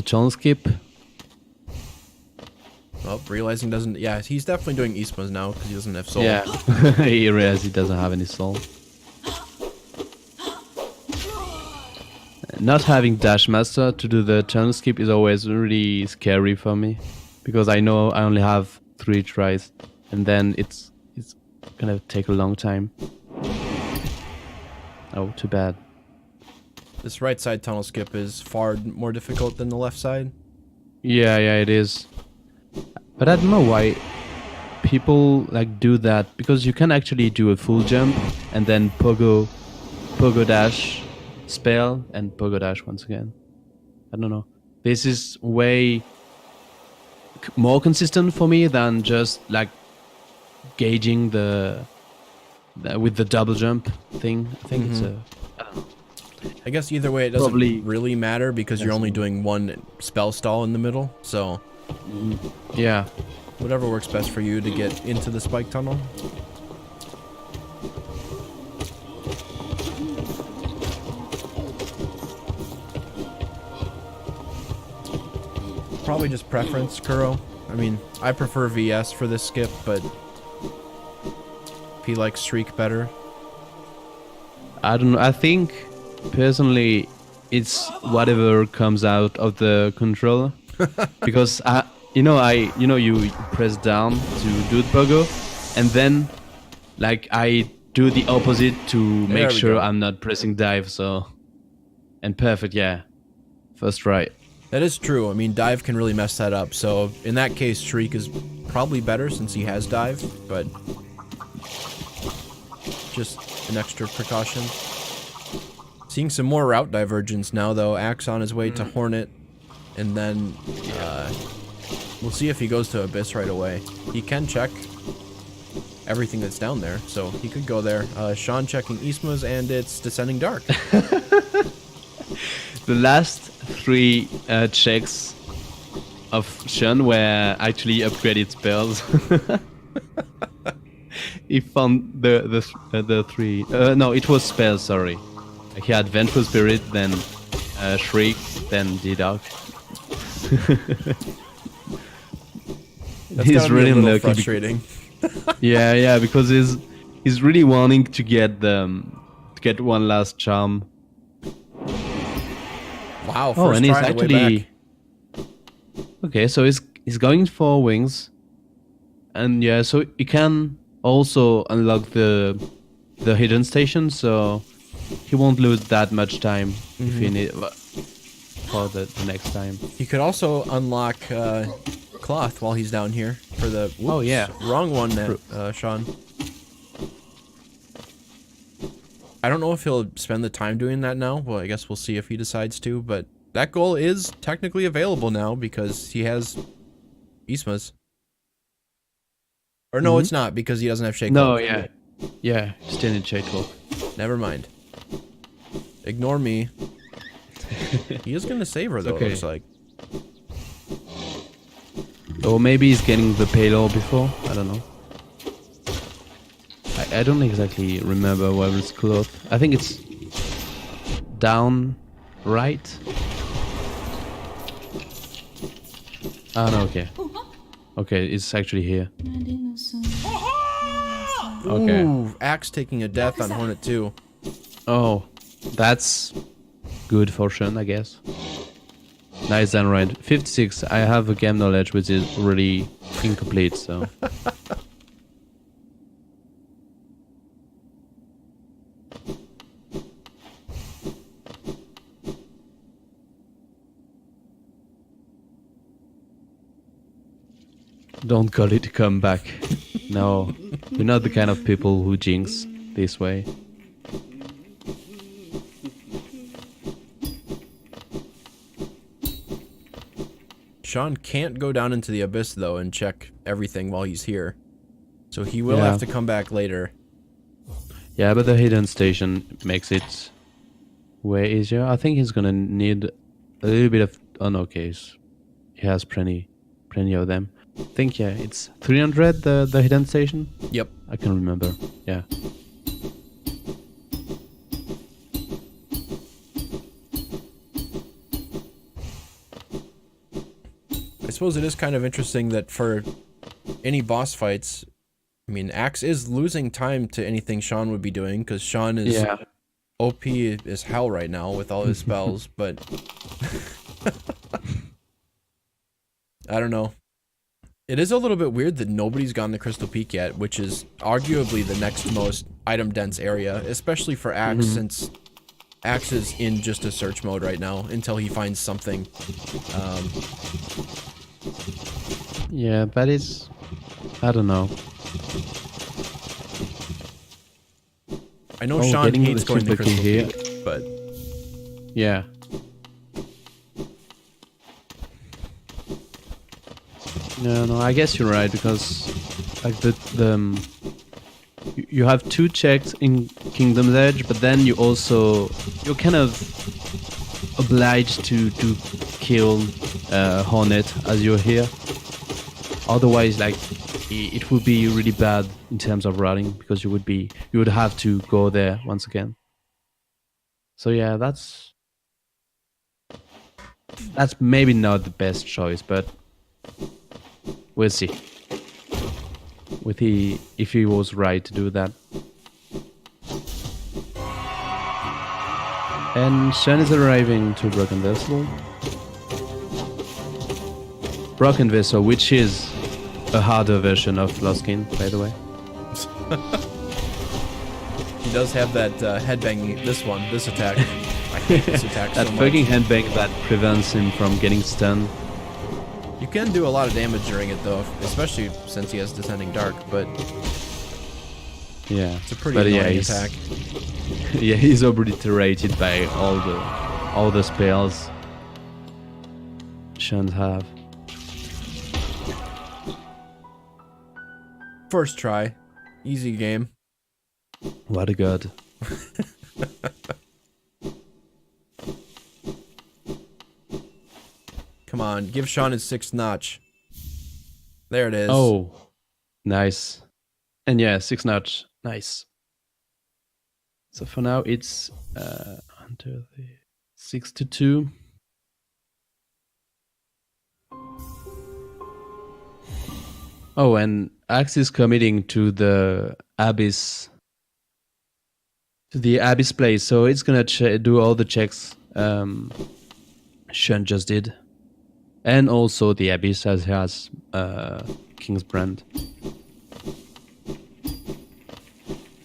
challenge skip? Well, realizing doesn't. Yeah, he's definitely doing Isma's now because he doesn't have soul. Yeah, he realized he doesn't have any soul. Not having Dash Master to do the challenge skip is always really scary for me, because I know I only have 3 tries, and then it's gonna take a long time. Oh, too bad. This right side tunnel skip is far more difficult than the left side. Yeah, it is. But I don't know why people like do that, because you can actually do a full jump and then pogo dash, spell, and pogo dash once again. I don't know. This is way more consistent for me than just like gauging the with the double jump thing. I think it's a. I don't know. I guess either way it doesn't Probably- really matter because you're only doing one spell stall in the middle. So Yeah. whatever works best for you to get into the spike tunnel. Probably just preference, Kuro. I mean, I prefer VS for this skip, but if he likes Shriek better. I don't know. I think personally, it's whatever comes out of the controller, because you press down to do the pogo, and then like I do the opposite to There make we sure go. I'm not pressing dive. So, and perfect, yeah, first try. That is true. I mean, dive can really mess that up. So in that case, Shriek is probably better since he has dive, but just an extra precaution. Seeing some more route divergence now, though. Axe on his way to Hornet, and then We'll see if he goes to Abyss right away. He can check everything that's down there, so he could go there. Sean checking Isma's, and it's Descending Dark. The last 3 checks of Sean were actually upgraded spells. He found the 3. No, it was spells. Sorry, he had Vengeful Spirit, then Shriek, then D-Dark. He's really unlucky. Frustrating. Yeah, because he's really wanting to get one last charm. Wow. Oh, and he's try on the way actually okay. So he's going for wings, and yeah, so he can also unlock the hidden station. So he won't lose that much time if he need for the next time. He could also unlock Cloth while he's down here for the. Whoops, Oh, yeah. Wrong one, Sean. I don't know if he'll spend the time doing that now. Well, I guess we'll see if he decides to, but that goal is technically available now because he has Isma's. Or no, it's not because he doesn't have Shake. No, yeah. Yeah, still in Shade Cloak. Never mind. Ignore me. He is going to save her, though, okay. it looks like. Or maybe he's getting the payload before. I don't know. I don't exactly remember where it's close. I think it's down right. Ah, no, okay. Okay, it's actually here. Okay. Ooh, Axe taking a death on Hornet 2. Oh, that's good for Sean, I guess. Nice done, right. 56. I have a game knowledge which is really incomplete, so. Don't call it a comeback. No, we're not the kind of people who jinx this way. Sean can't go down into the Abyss, though, and check everything while he's here. So he will have to come back later. Yeah, but the hidden station makes it way easier. I think he's gonna need a little bit of... Oh, no, case. He has plenty of them. I think, yeah, it's 300, the hidden station? Yep. I can remember, yeah. I suppose it is kind of interesting that for any boss fights, I mean, Axe is losing time to anything Sean would be doing, because Sean is OP as hell right now with all his spells, but... I don't know. It is a little bit weird that nobody's gotten the Crystal Peak yet, which is arguably the next most item-dense area, especially for Axe, since Axe is in just a search mode right now until he finds something. Yeah, but it's... I don't know. I know Sean hates going to super Crystal key Peak, but... Yeah. No, I guess you're right, because like you have 2 checks in Kingdom's Edge, but then you're kind of obliged to kill Hornet as you're here. Otherwise, like it would be really bad in terms of routing, because you would have to go there once again. So yeah, that's maybe not the best choice, but we'll see. If he was right to do that. And Shen is arriving to Broken Vessel. Broken Vessel, which is a harder version of Lost King, by the way. He does have that headbang, this attack. I hate this attack so That much. fucking headbang that prevents him from getting stunned. You can do a lot of damage during it, though, especially since he has Descending Dark, but yeah, it's a pretty annoying attack. Yeah, he's obliterated by all the spells Shen have. First try. Easy game. What a god. Come on, give Sean his 6th notch. There it is. Oh, nice. And yeah, 6 notch. Nice. So for now, it's under the 6-2. Oh, and Ax is committing to the Abyss. To the Abyss place, so it's gonna do all the checks Sean just did. And also the Abyss as has King's Brand.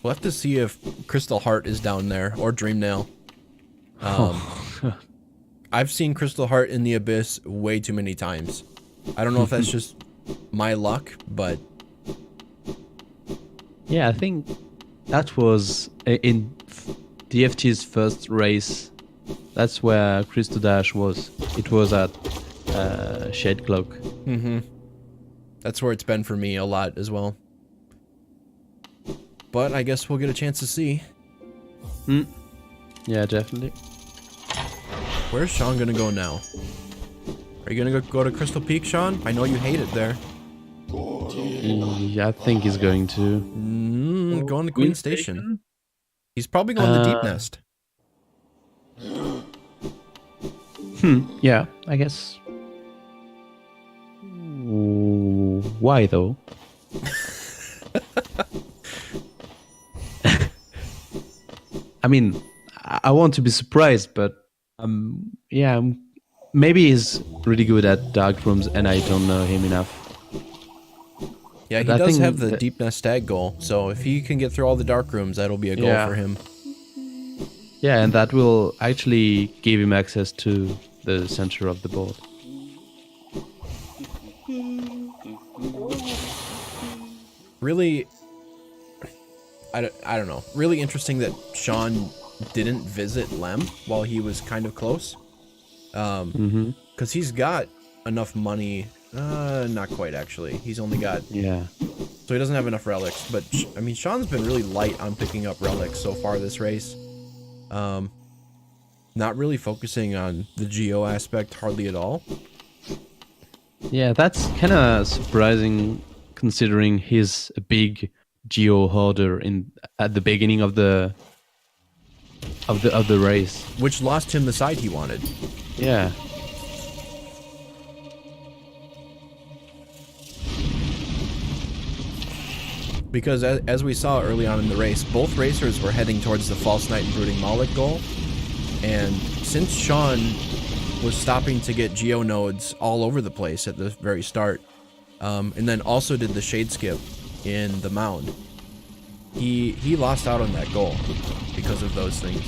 We'll have to see if Crystal Heart is down there, or Dream Nail. I've seen Crystal Heart in the Abyss way too many times. I don't know if that's just my luck, but... Yeah, I think that was in DFT's first race. That's where Crystal Dash was. It was at Shade Cloak. Mm-hmm. That's where it's been for me a lot as well. But I guess we'll get a chance to see. Yeah, definitely. Where's Sean gonna go now? Are you gonna go to Crystal Peak, Sean? I know you hate it there. Yeah, I think he's going to. Go on the Queen Station. He's probably going to the Deep Nest. Yeah, I guess. Why though? I mean, I want to be surprised, but yeah, maybe he's really good at dark rooms, and I don't know him enough. Yeah, he does have the Deep Nest Stag goal, so if he can get through all the dark rooms, that'll be a goal for him. Yeah, and that will actually give him access to the center of the board. Really, I don't know. Really interesting that Sean didn't visit Lem while he was kind of close. Because he's got enough money. Not quite, actually. He's only got... Yeah. So he doesn't have enough relics. But, I mean, Sean's been really light on picking up relics so far this race. Not really focusing on the Geo aspect hardly at all. Yeah, that's kind of surprising considering he's a big Geo hoarder at the beginning of the race. Which lost him the side he wanted. Yeah. Because as we saw early on in the race, both racers were heading towards the False Knight and Brooding Malik goal. And since Sean was stopping to get Geo nodes all over the place at the very start, and then also did the Shade Skip in the Mound, he lost out on that goal because of those things.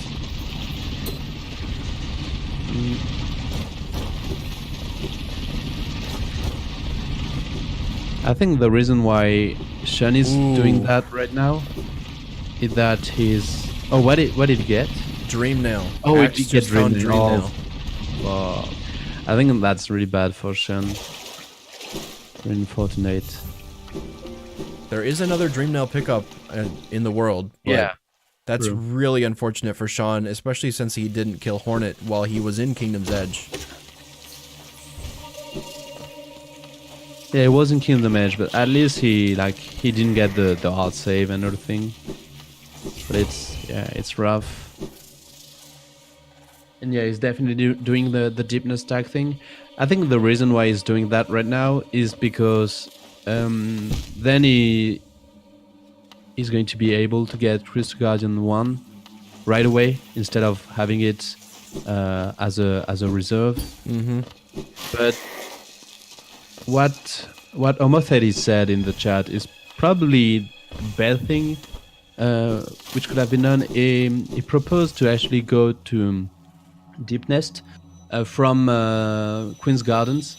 I think the reason why Sean is doing that right now is that he's... Oh, what did he get? Dream Nail. Oh, Ax he just found Dream Nail. Wow. I think that's really bad for Sean. Really unfortunate. There is another Dream Nail pickup in the world. But that's really unfortunate for Sean, especially since he didn't kill Hornet while he was in Kingdom's Edge. Yeah, it wasn't Kingdom Edge, but at least he didn't get the hard save and everything. But it's rough. And yeah, he's definitely doing the deepness tag thing. I think the reason why he's doing that right now is because then he's going to be able to get Crystal Guardian 1 right away instead of having it as a reserve. But what Omotheti said in the chat is probably a bad thing which could have been done. He proposed to actually go to Deep Nest from Queen's Gardens,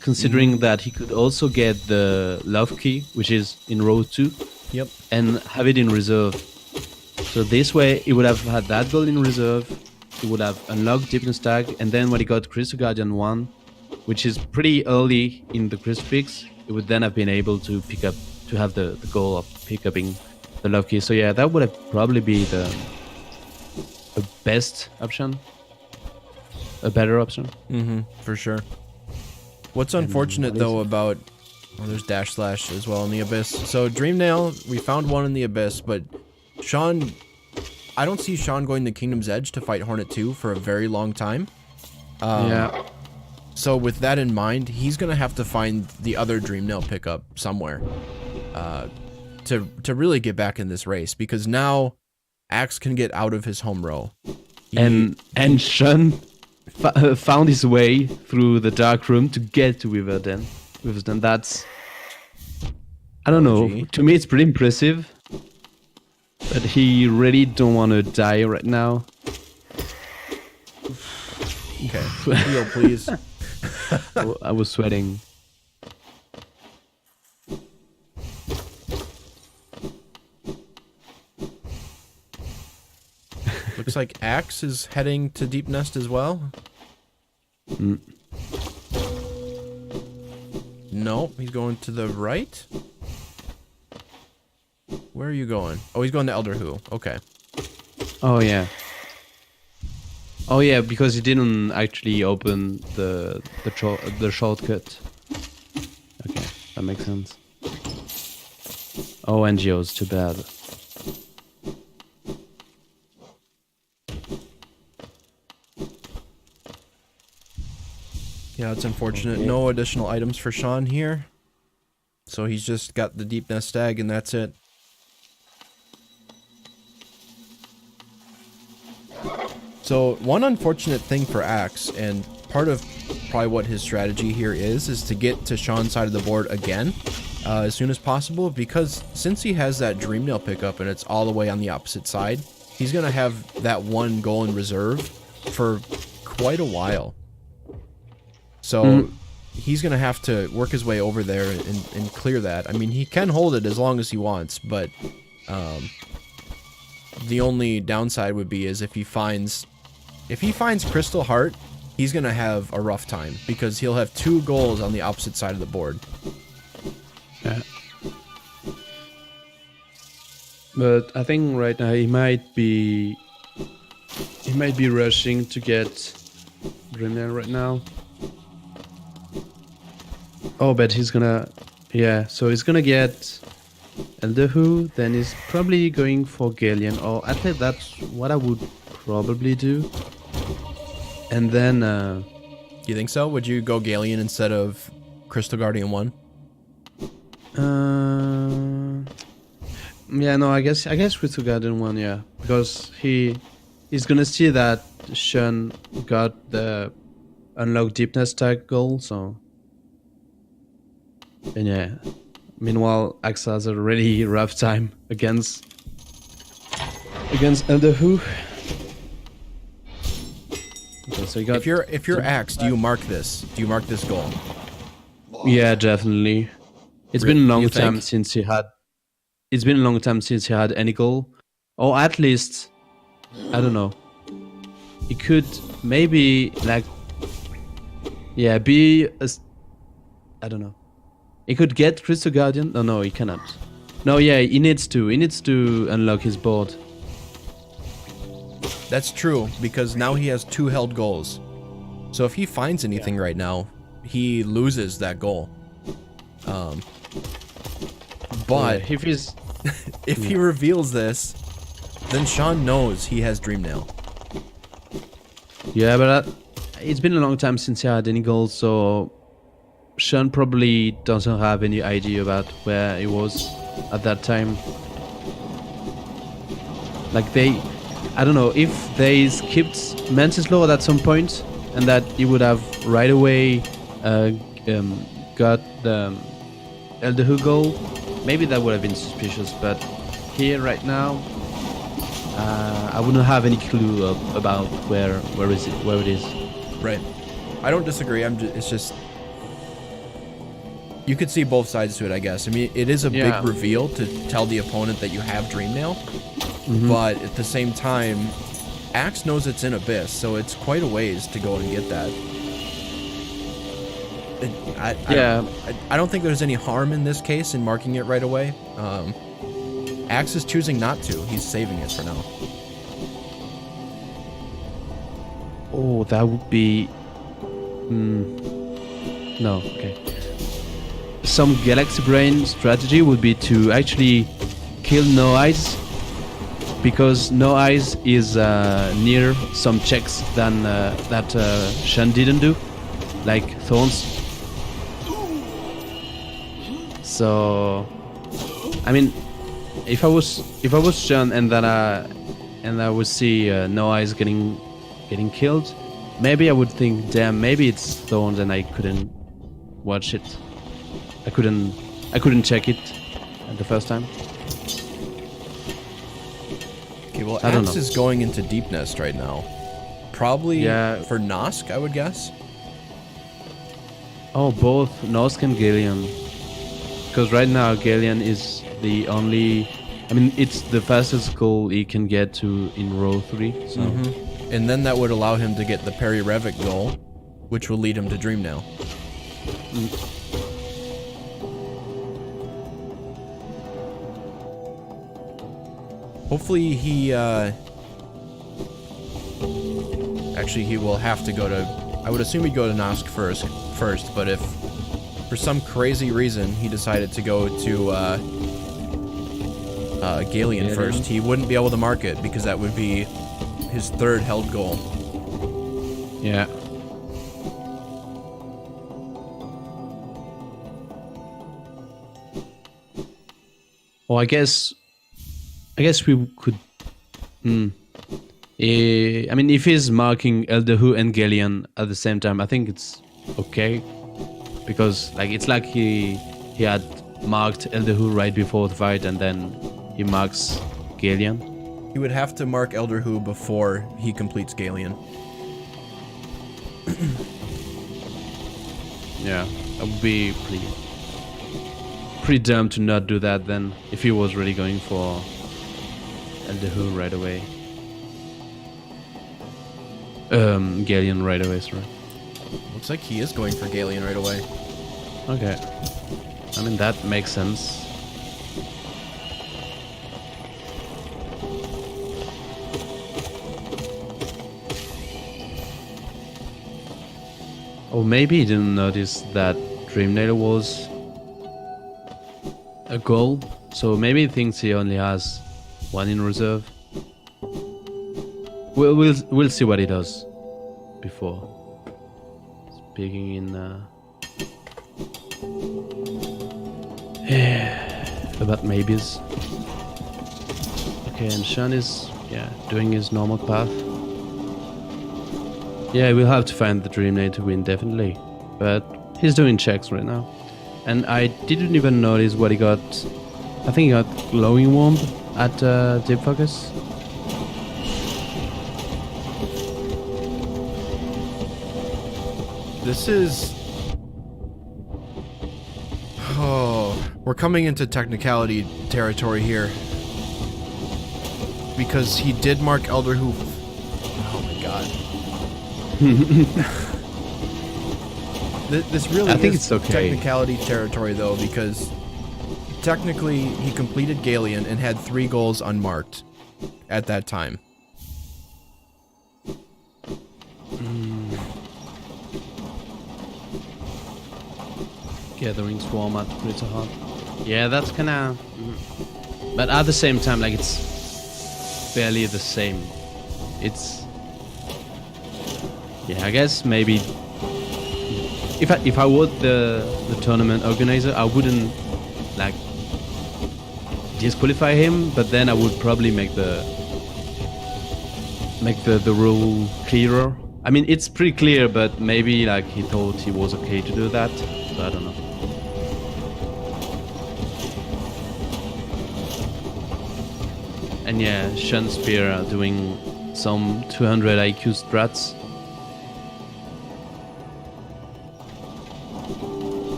considering that he could also get the Love Key, which is in row 2, and have it in reserve. So this way he would have had that gold in reserve, he would have unlocked Deepness Tag, and then when he got Crystal Guardian 1, which is pretty early in the Crystal Picks, he would then have been able to pick up to have the goal of picking the love key. So yeah, that would have probably be the best option, a better option. For sure. What's unfortunate though about there's dash slash as well in the abyss. So Dreamnail, we found one in the abyss, but Sean, I don't see Sean going to Kingdom's Edge to fight Hornet 2 for a very long time. Yeah. So with that in mind, he's gonna have to find the other Dreamnail pickup somewhere, to really get back in this race, because now Ax can get out of his home row. And Sean found his way through the dark room to get to Wiverden. That's, I don't know. To me, it's pretty impressive. But he really don't want to die right now. Okay, heal, please. I was sweating. Looks like Ax is heading to Deep Nest as well. No, he's going to the right. Where are you going? Oh, he's going to Elder Who. Okay. Oh yeah. Oh yeah, because he didn't actually open the shortcut. Okay, that makes sense. Oh, NGO's too bad. Yeah, it's unfortunate. No additional items for Sean here. So he's just got the Deep Nest Stag and that's it. So one unfortunate thing for Ax, and part of probably what his strategy here is to get to Sean's side of the board again as soon as possible, because since he has that Dreamnail pickup and it's all the way on the opposite side, he's going to have that one goal in reserve for quite a while. So he's going to have to work his way over there and clear that. I mean, he can hold it as long as he wants, but the only downside would be is if he finds Crystal Heart, he's going to have a rough time, because he'll have 2 goals on the opposite side of the board. Yeah. But I think right now he might be rushing to get Dreamnail right now. Oh, but he's gonna, yeah, so he's gonna get Elder Who, then he's probably going for Galleon, or at least that's what I would probably do. And then, You think so? Would you go Galleon instead of Crystal Guardian 1? Yeah, no, I guess Crystal Guardian 1, yeah, because he's gonna see that Sean got the unlock deepness tag goal, so. And yeah, meanwhile, Ax has a really rough time against Elder Who. Okay, so you got, if you're Ax, do you mark this? Do you mark this goal? Yeah, definitely. It's been a long time since he had. It's been a long time since he had any goal, or at least, I don't know. He could maybe like, yeah, be a. I don't know. He could get Crystal Guardian. No, he cannot. No, yeah, he needs to. He needs to unlock his board. That's true, because now he has 2 held goals. So if he finds anything right now, he loses that goal. But if he's if he reveals this, then Sean knows he has Dreamnail. Yeah, but it's been a long time since he had any goals, so Sean probably doesn't have any idea about where he was at that time. Like I don't know, if they skipped Mantis Lord at some point, and that he would have right away got the Elder Who goal, maybe that would have been suspicious, but here right now, I wouldn't have any clue about where it is. Right. I don't disagree. It's just you could see both sides to it, I guess. I mean, it is a big reveal to tell the opponent that you have Dreamnail, but at the same time, Ax knows it's in Abyss, so it's quite a ways to go and get that. I don't think there's any harm in this case in marking it right away. Ax is choosing not to. He's saving it for now. Oh, that would be... No, okay. Some Galaxy Brain strategy would be to actually kill No Eyes, because No Eyes is near some checks that Sean didn't do, like Thorns. So, I mean, if I was Sean and I would see No Eyes getting killed, maybe I would think, damn, maybe it's Thorns and I couldn't watch it. I couldn't check it the first time. Okay, well, I don't Ax know. is going into Deep Nest right now. Probably for Nosk, I would guess. Oh, both Nosk and Gillian. Because right now Gillian is the only... I mean, it's the fastest goal he can get to in row 3. So. And then that would allow him to get the Perry Revic goal, which will lead him to Dreamnail. Hopefully he, actually, he will have to go to... I would assume he'd go to Nosk first, but if for some crazy reason he decided to go to Galian first, he wouldn't be able to mark it, because that would be his third held goal. Yeah. Well, I guess we could... I mean, if he's marking Ax2u and Galian at the same time, I think it's okay. Because, like, it's like he had marked Ax2u right before the fight, and then he marks Galian. He would have to mark Ax2u before he completes Galian. Yeah, that would be pretty dumb to not do that then, if he was really going for Ax2u right away. Galian right away, sorry. Looks like he is going for Galian right away. Okay. I mean, that makes sense. Or maybe he didn't notice that Dreamnail was a goal, so maybe he thinks he only has one in reserve. We'll see what he does before speaking in about maybes. Okay, and Sean is doing his normal path. Yeah, we'll have to find the Dreamnail to win, definitely. But he's doing checks right now. And I didn't even notice what he got. I think he got Glowing Womb at Deep Focus. This is... Oh, we're coming into technicality territory here. Because he did mark Ax2u. Oh my god. This really I think is it's okay. technicality territory, though, because technically he completed Galian and had 3 goals unmarked at that time. Gathering Swarm at Glitter Heart. Yeah, that's kinda... But at the same time, like, it's barely the same. It's... Yeah, I guess maybe... If I were the tournament organizer, I wouldn't, like, disqualify him, but then I would probably make the rule clearer. I mean, it's pretty clear, but maybe, like, he thought he was okay to do that, so I don't know. And yeah, Seanpr doing some 200 IQ strats.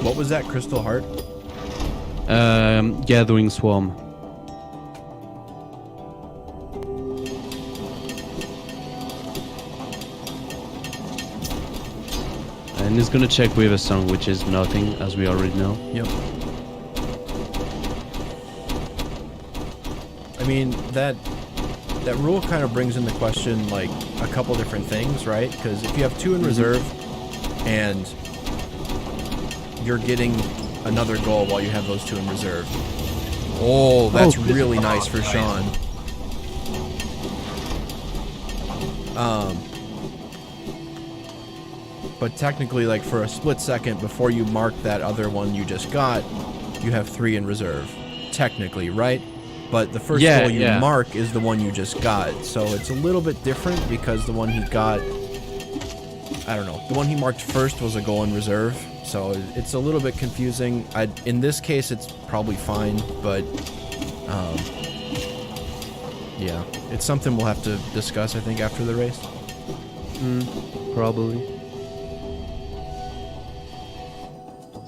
What was that, Crystal Heart? Gathering Swarm. And And it's gonna check with a song, which is nothing, as we already know. Yep. I mean, that rule kind of brings into question, like, a couple different things, right? Because if you have 2 in reserve, and you're getting another goal while you have those 2 in reserve. Oh, that's really nice for Sean. But technically, like, for a split second before you mark that other one you just got, you have 3 in reserve. Technically, right? But the first goal you mark is the one you just got. So it's a little bit different because the one he got, I don't know, the one he marked first was a goal in reserve. So it's a little bit confusing. In this case, it's probably fine, but yeah, it's something we'll have to discuss, I think, after the race. Probably.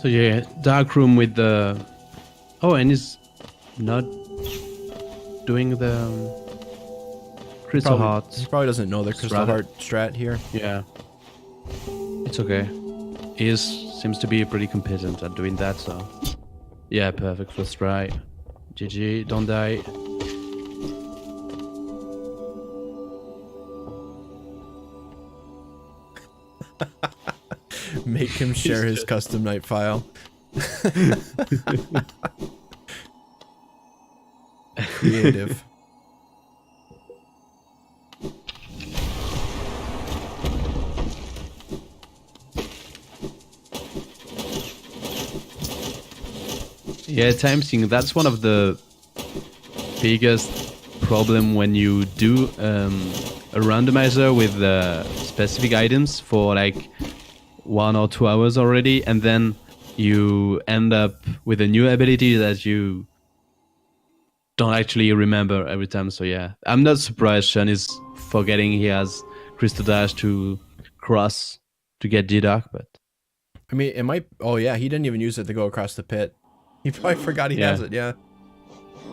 So yeah, dark room with the... Oh, and he's not doing the crystal heart. He probably doesn't know the crystal heart strat here. Yeah. It's okay. He seems to be pretty competent at doing that, so... Yeah, perfect first try. GG, don't die. Make him share his custom night file. Creative. Yeah, time sync, that's one of the biggest problem when you do a randomizer with specific items for like 1 or 2 hours already, and then you end up with a new ability that you don't actually remember every time. So yeah, I'm not surprised Sean is forgetting he has Crystal Dash to cross to get D-Dark, but... I mean, it might... Oh yeah, he didn't even use it to go across the pit. He probably forgot he has it, yeah.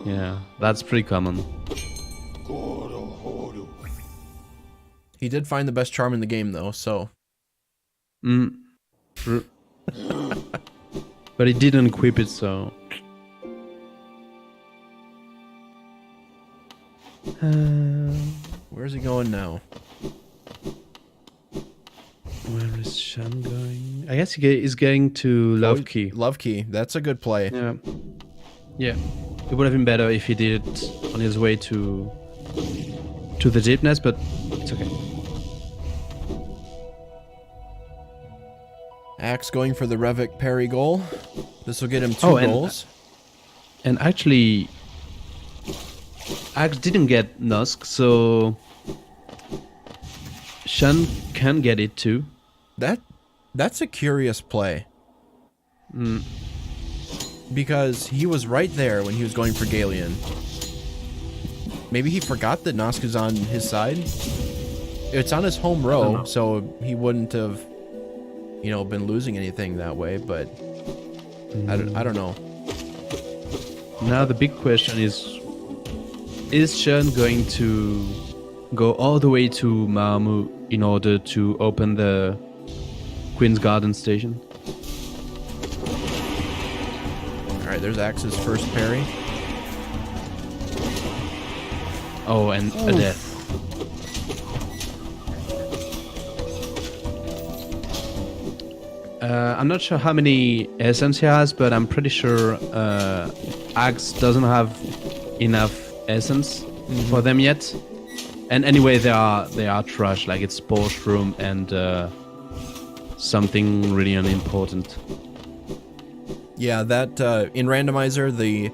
Yeah, that's pretty common. He did find the best charm in the game, though, so... But he didn't equip it, so... Where's he going now? Where is Sean going? I guess he's going to Love Key. Love Key, that's a good play. Yeah. Yeah. It would have been better if he did it on his way to the Deep Nest, but it's okay. Ax going for the Revik parry goal. This will get him 2 goals. And actually, Ax didn't get Nusk, so Sean can get it too. That's a curious play. Because he was right there when he was going for Galeon. Maybe he forgot that Nosk is on his side. It's on his home row, so he wouldn't have, you know, been losing anything that way, but I don't know. Now the big question is Sean going to go all the way to Marmu in order to open the Queen's Garden station? Alright, there's Ax's first parry. Oh, and a death. I'm not sure how many essence he has, but I'm pretty sure Ax doesn't have enough essence for them yet. And anyway, they are trash. Like it's Porsche room and something really unimportant. Yeah, that in randomizer, the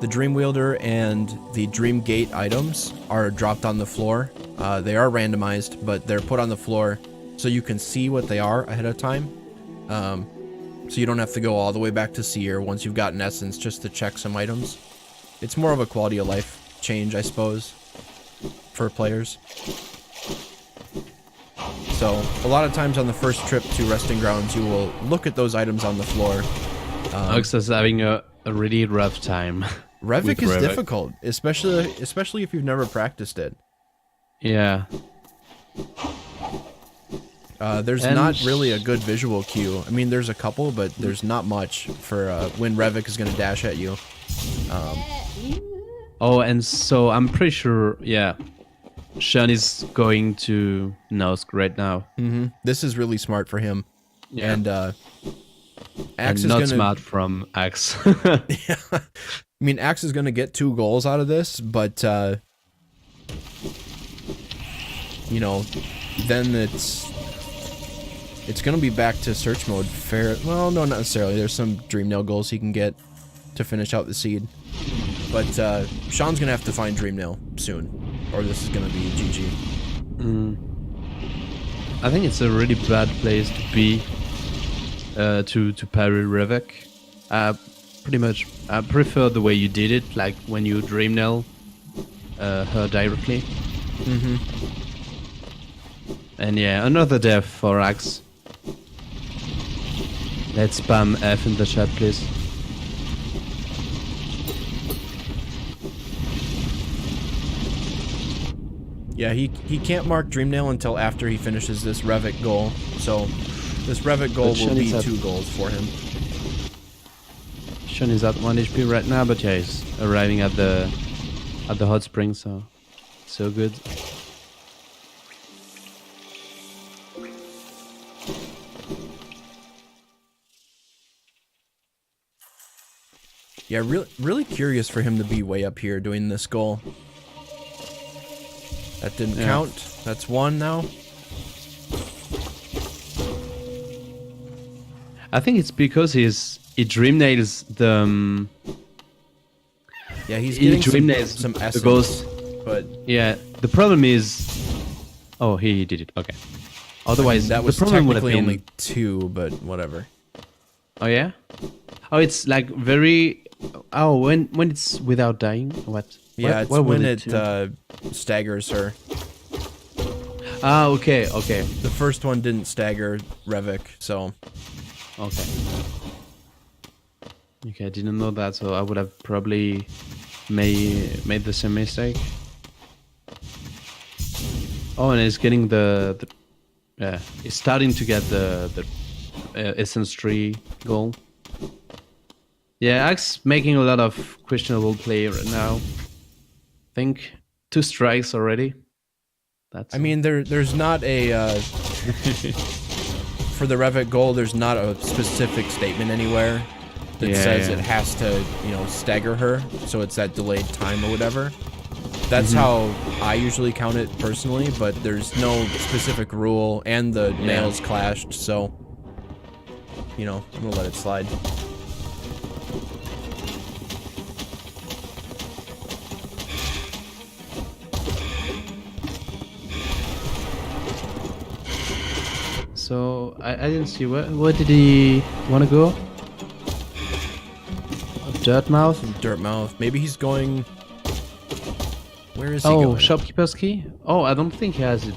Dream Wielder and the Dream Gate items are dropped on the floor. They are randomized, but they're put on the floor so you can see what they are ahead of time. So you don't have to go all the way back to Seer once you've gotten Essence just to check some items. It's more of a quality of life change, I suppose, for players. So a lot of times on the first trip to Resting Grounds, you will look at those items on the floor. Ax is having a really rough time. Revik is difficult, especially if you've never practiced it. Yeah. There's And- not really a good visual cue. I mean, there's a couple, but there's not much for when Revik is going to dash at you. Oh, and so I'm pretty sure, yeah, Sean is going to Nosk right now. This is really smart for him. Yeah. And Ax And is not gonna, smart from Ax. Yeah. I mean, Ax is going to get 2 goals out of this, but you know, then it's going to be back to search mode. Well, no, not necessarily. There's some Dream Nail goals he can get to finish out the seed. But Sean's going to have to find Dream Nail soon, or this is going to be GG. I think it's a really bad place to be to parry Revek. Pretty much, I prefer the way you did it, like when you Dream Nail her directly. And yeah, another death for Ax. Let's spam F in the chat, please. Yeah, he can't mark Dream Nail until after he finishes this Revik goal. So this Revik goal will be 2 goals for him. Sean is at 1 HP right now, but yeah, he's arriving at the hot spring, so good. Yeah, really curious for him to be way up here doing this goal. That didn't count. That's 1 now. I think it's because he Dream Nails the Yeah, he's he getting Dream Nails some the essence, ghost. but Yeah, the problem is, oh, he did it. Okay. Otherwise, that was the problem would have technically been only 2, but whatever. Oh yeah. Oh, it's like very. Oh, when it's without dying. What? Yeah, What it's when was it staggers her. Ah, okay, okay, The first one didn't stagger Revik, so okay. Okay, I didn't know that, so I would have probably made the same mistake. Oh, and it's getting it's starting to get the essence tree goal. Yeah, Ax making a lot of questionable play right now. I think 2 strikes already. That's. I mean, there's not a for the Revit goal. There's not a specific statement anywhere that says it has to, you know, stagger her. So it's that delayed time or whatever. That's how I usually count it personally, but there's no specific rule, and the nails clashed, so you know, I'm gonna let it slide. So I didn't see where did he want to go? Dirt mouth. Dirt mouth. Maybe he's going. Where is he Oh, going? shopkeeper's key. Oh, I don't think he has it.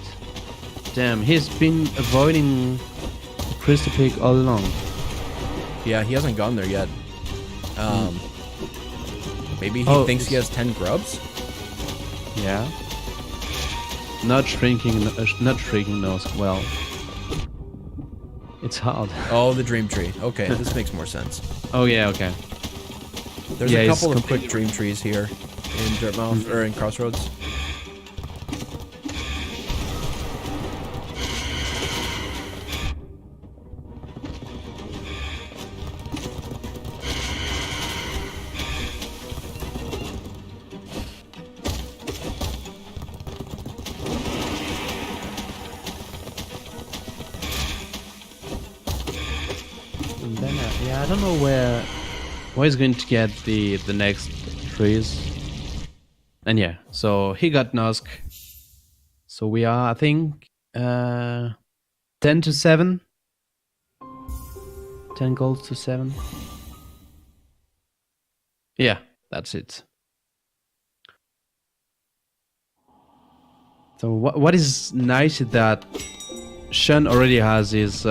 Damn, he's been avoiding the crystal pig all along. Yeah, he hasn't gone there yet. Maybe he thinks he has 10 grubs. Yeah. Not shrinking those. Well, it's hard. Oh, the dream tree. Okay, this makes more sense. Oh yeah, okay. There's Yeah, a he's couple of quick dream trees here in Dirtmouth or in Crossroads. And then I don't know where he's going to get the next trees. And yeah, so he got Nosk. So we are, I think, 10 to 7. 10 goals to 7. Yeah, that's it. So what is nice is that Sean already has his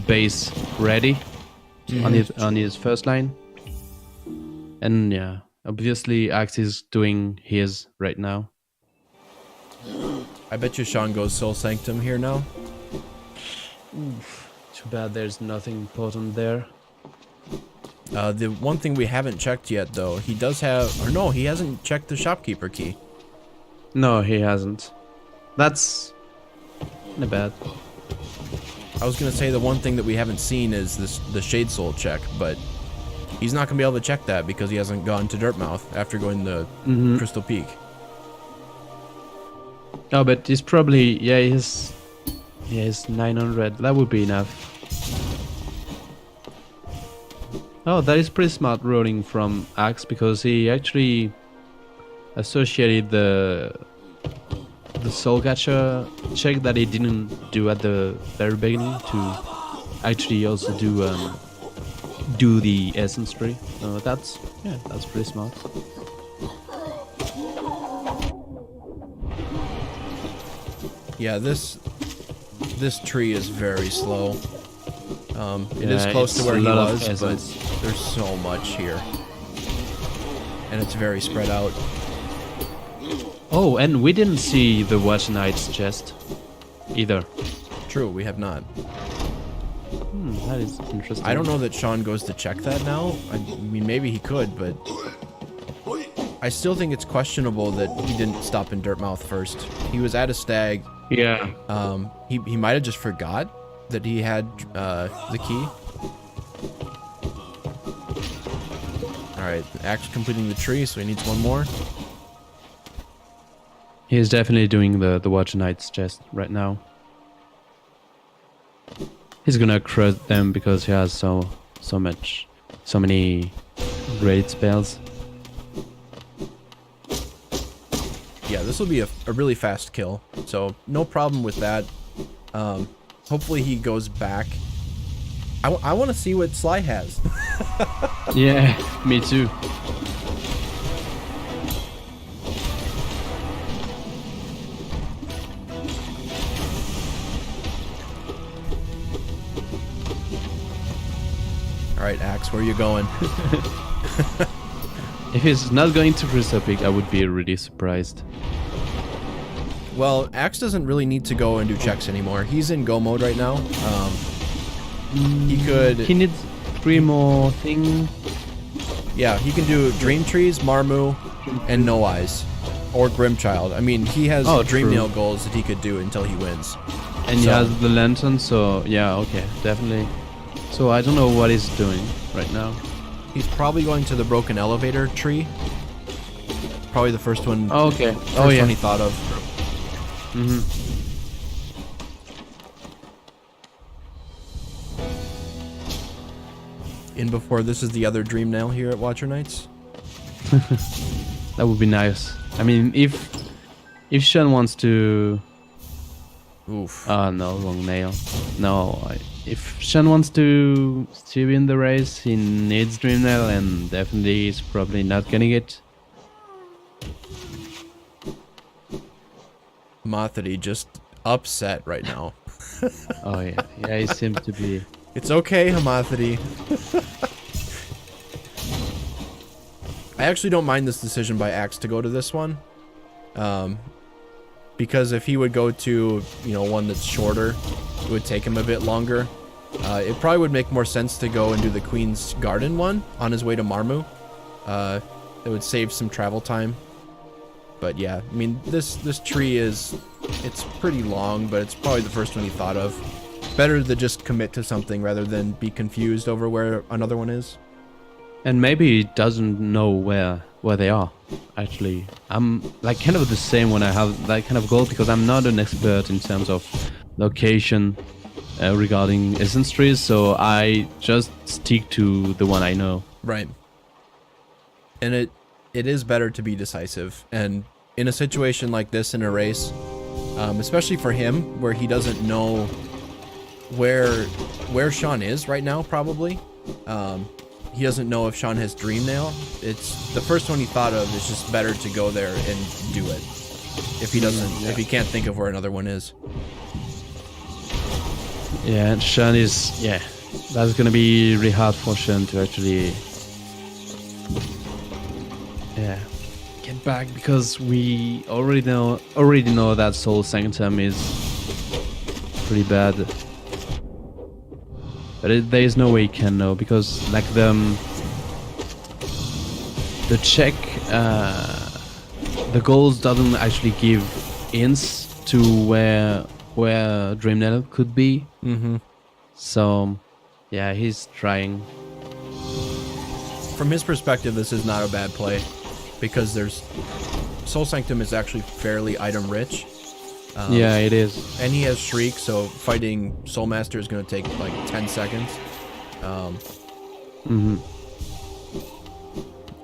base ready on his first line, and yeah, obviously Ax is doing his right now. I bet you Sean goes Soul Sanctum here now. Too bad there's nothing important there. The one thing we haven't checked yet, though, he does have, or no, he hasn't checked the shopkeeper key. No, he hasn't. That's not bad. I was gonna say the one thing that we haven't seen is the Shade Soul check, but he's not gonna be able to check that because he hasn't gone to Dirtmouth after going to Crystal Peak. Oh, but he's probably, yeah, he's 900. That would be enough. Oh, that is pretty smart rolling from Ax, because he actually associated the soul catcher check that he didn't do at the very beginning to actually also do the essence tree. That's pretty smart. Yeah, this tree is very slow. It is close to where he was, but there's so much here. And it's very spread out. Oh, and we didn't see the Watch Knight's chest either. True, we have not. That is interesting. I don't know that Sean goes to check that now. I mean, maybe he could, but I still think it's questionable that he didn't stop in Dirtmouth first. He was at a stag. Yeah. He might have just forgot that he had the key. Alright, Ax completing the tree, so he needs one more. He's definitely doing the Watch Knight's chest right now. He's gonna crush them because he has so many great spells. Yeah, this will be a really fast kill, so no problem with that. Hopefully he goes back. I want to see what Sly has. Yeah, me too. Alright, Ax, where are you going? If he's not going to Crystal Peak, I would be really surprised. Well, Ax doesn't really need to go and do checks anymore. He's in go mode right now. He needs 3 more things. Yeah, he can do Dream Trees, Marmu, and No Eyes. Or Grimchild. I mean, he has Dream Nail goals that he could do until he wins. And he has the lantern, so yeah, okay, definitely. So I don't know what he's doing right now. He's probably going to the Broken Elevator tree. Probably the first one. Oh, okay. First one he thought of. In before this is the other Dream Nail here at Watcher Nights. That would be nice. I mean, if Sean wants to... Oof. No, wrong nail. No, if Sean wants to be in the race, he needs Dream Nail, and definitely he's probably not getting it. Mothity just upset right now. Oh yeah, yeah, he seems to be. It's okay, Hamathity. I actually don't mind this decision by Ax to go to this one. Because if he would go to, one that's shorter, it would take him a bit longer. It probably would make more sense to go and do the Queen's Garden one on his way to Marmu. It would save some travel time. But yeah, I mean, this tree it's pretty long, but it's probably the first one he thought of. Better to just commit to something rather than be confused over where another one is. And maybe he doesn't know where they are. Actually, I'm like kind of the same when I have that kind of goal, because I'm not an expert in terms of location regarding essence trees, so I just stick to the one I know. Right. And it is better to be decisive, and in a situation like this in a race, especially for him, where he doesn't know where Sean is right now, probably. He doesn't know if Sean has Dream Nail. It's the first one he thought of. Is just better to go there and do it. If he doesn't, if he can't think of where another one is. Yeah, and Sean is, that's gonna be really hard for Sean to actually, get back, because we already know that Soul Sanctum is pretty bad. But there is no way he can know, because like the check, the goals doesn't actually give hints to where Dreamnell could be. So yeah, he's trying. From his perspective, this is not a bad play, because there's Soul Sanctum is actually fairly item rich. Yeah, it is. And he has Shriek, so fighting Soul Master is going to take like 10 seconds.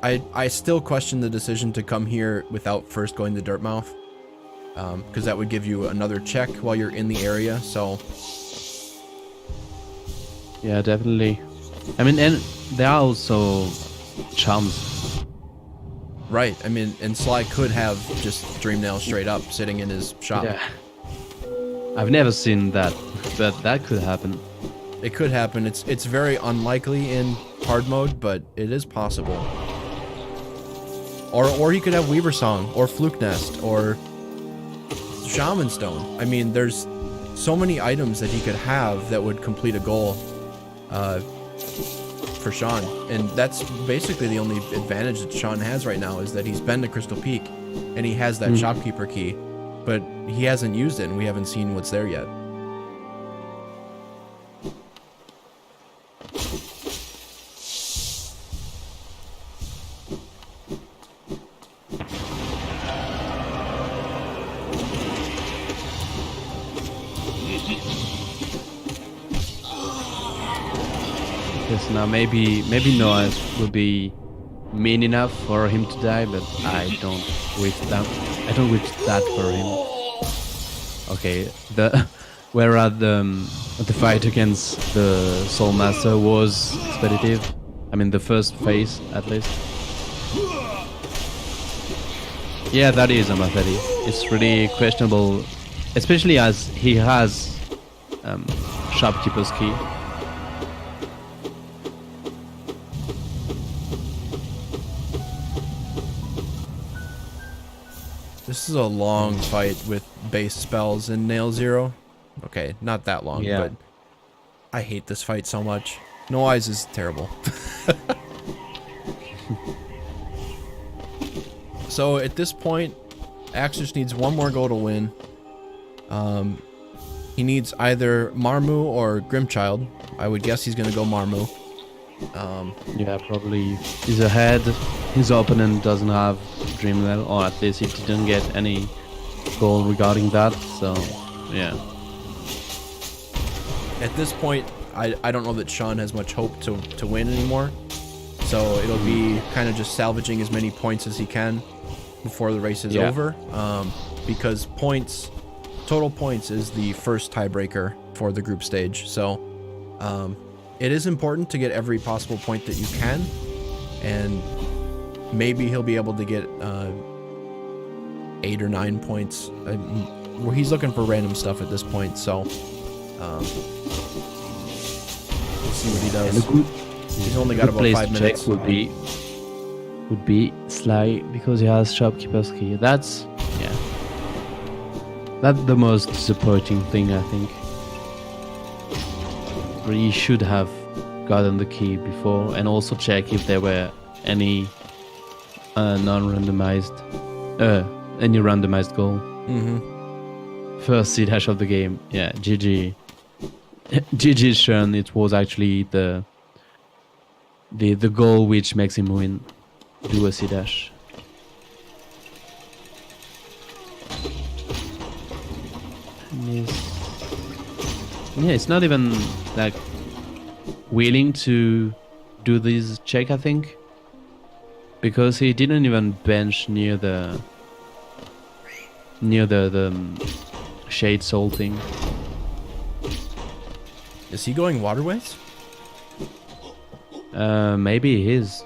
I still question the decision to come here without first going to Dirtmouth, because that would give you another check while you're in the area. So yeah, definitely. I mean, and there are also charms. right, I mean, and Sly could have just Dreamnail straight up sitting in his shop. Yeah. I've never seen that, but that could happen. It could happen. It's very unlikely in hard mode, but it is possible. Or he could have Weaver Song, or Fluke Nest, or Shaman Stone. I mean, there's so many items that he could have that would complete a goal for Sean. And that's basically the only advantage that Sean has right now, is that he's been to Crystal Peak, and he has that shopkeeper key, but he hasn't used it, and we haven't seen what's there yet. Yes, now maybe Noah will be mean enough for him to die, but I don't wish that. I don't wish that for him. Okay, whereas the fight against the Soul Master was expeditive. I mean, the first phase at least. Yeah, that is Amathedi. It's really questionable, especially as he has shopkeeper's key. This is a long fight with base spells and Nail Zero. Okay, not that long, Yeah. but I hate this fight so much. No Eyes is terrible. So at this point, Ax just needs one more goal to win. He needs either Marmu or Grimchild. I would guess he's gonna go Marmu. Yeah, probably he's ahead. His opponent doesn't have Dreamwell, or at least he didn't get any goal regarding that, so yeah. At this point, I don't know that Sean has much hope to win anymore. So it'll be kind of just salvaging as many points as he can before the race is over. Because total points is the first tiebreaker for the group stage. So it is important to get every possible point that you can, and maybe he'll be able to get 8 or 9 points. Where he's looking for random stuff at this point, so we'll see what he does. He's only got about 5 minutes. Check would be Sly, because he has shopkeeper's key. That's the most disappointing thing, I think. He should have gotten the key before, and also check if there were any non-randomized, any randomized goal. First C dash of the game. Yeah, GG. GG's turn. It was actually the goal which makes him win. Do a C dash. Yeah, it's not even like willing to do this check, I think, because he didn't even bench near the Shade Soul thing. Is he going Waterways? Maybe he is.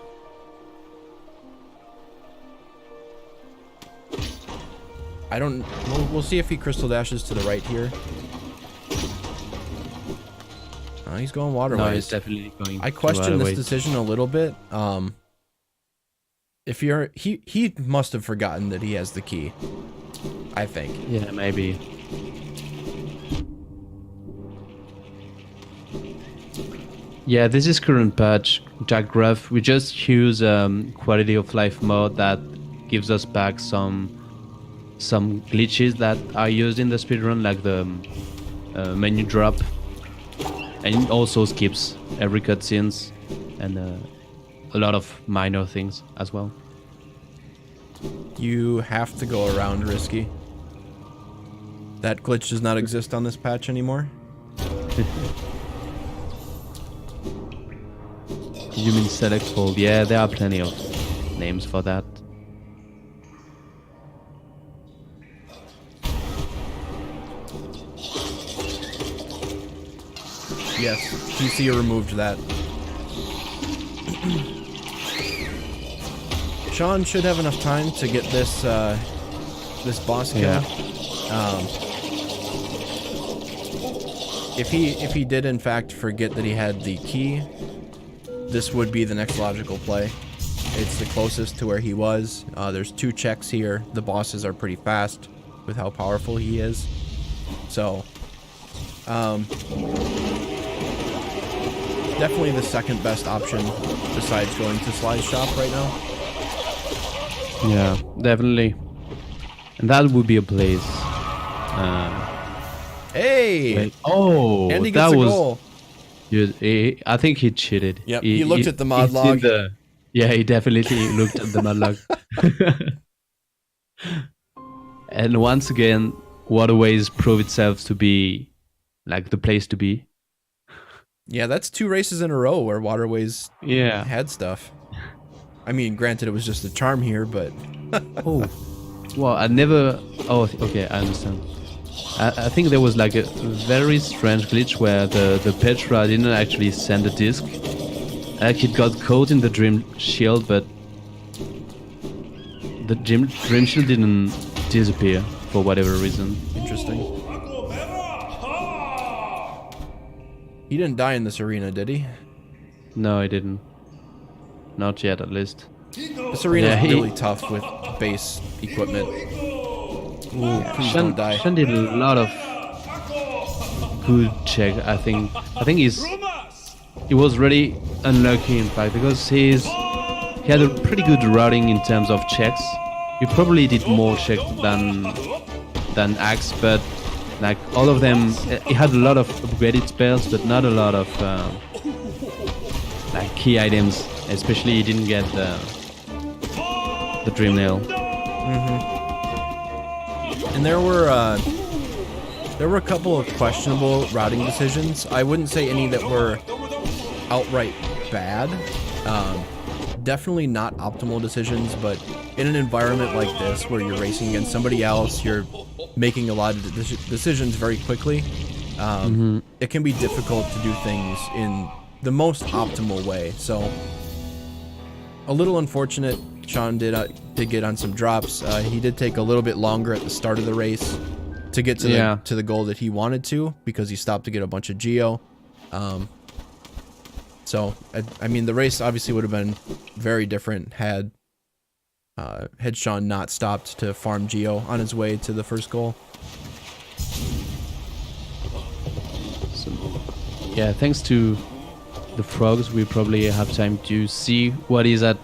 I don't. We'll see if he crystal dashes to the right here. He's going Waterways. No, he's definitely going. I question this Waterways. decision a little bit. If you're he must have forgotten that he has the key, I think. Yeah, maybe. Yeah, this is current patch, Jack Gruff. We just use quality of life mode that gives us back some glitches that are used in the speedrun, like the menu drop, and it also skips every cutscenes and a lot of minor things as well. You have to go around Risky. That glitch does not exist on this patch anymore. You mean select fold? Yeah, there are plenty of names for that. Yes, PC removed that. Sean should have enough time to get this this boss kill. Yeah. If he did in fact forget that he had the key, this would be the next logical play. It's the closest to where he was. There's 2 checks here. The bosses are pretty fast with how powerful he is. So, definitely the second best option besides going to Sly's shop right now. Yeah, definitely. And that would be a place. Hey! Wait. Oh, Andy that gets a was goal. I think he cheated. Yep, he looked at the mod he log. Yeah, he definitely looked at the mod log. And once again, Waterways prove itself to be like the place to be. Yeah, that's 2 races in a row where Waterways Yeah. had stuff. I mean, granted, it was just a charm here, but... Oh. Well, I never... Oh, okay, I understand. I think there was like a very strange glitch where the Petra didn't actually send a disc. Like it got caught in the Dream Shield, but the Dream Shield didn't disappear for whatever reason. Interesting. He didn't die in this arena, did he? No, it didn't. Not yet, at least. This arena is really tough with base equipment. Ooh, please don't die. Shen did a lot of good check. I think he was really unlucky in fact because he had a pretty good routing in terms of checks. He probably did more checks than Ax, but like all of them, he had a lot of upgraded spells, but not a lot of like key items. Especially he didn't get the Dream Nail. And there were a couple of questionable routing decisions. I wouldn't say any that were outright bad. Definitely not optimal decisions, but in an environment like this where you're racing against somebody else, you're making a lot of decisions very quickly. It can be difficult to do things in the most optimal way. So a little unfortunate. Sean did get on some drops. He did take a little bit longer at the start of the race to get to the goal that he wanted to because he stopped to get a bunch of Geo. So I mean the race obviously would have been very different had Sean not stopped to farm Geo on his way to the first goal. So, yeah, thanks to the frogs, we probably have time to see what is at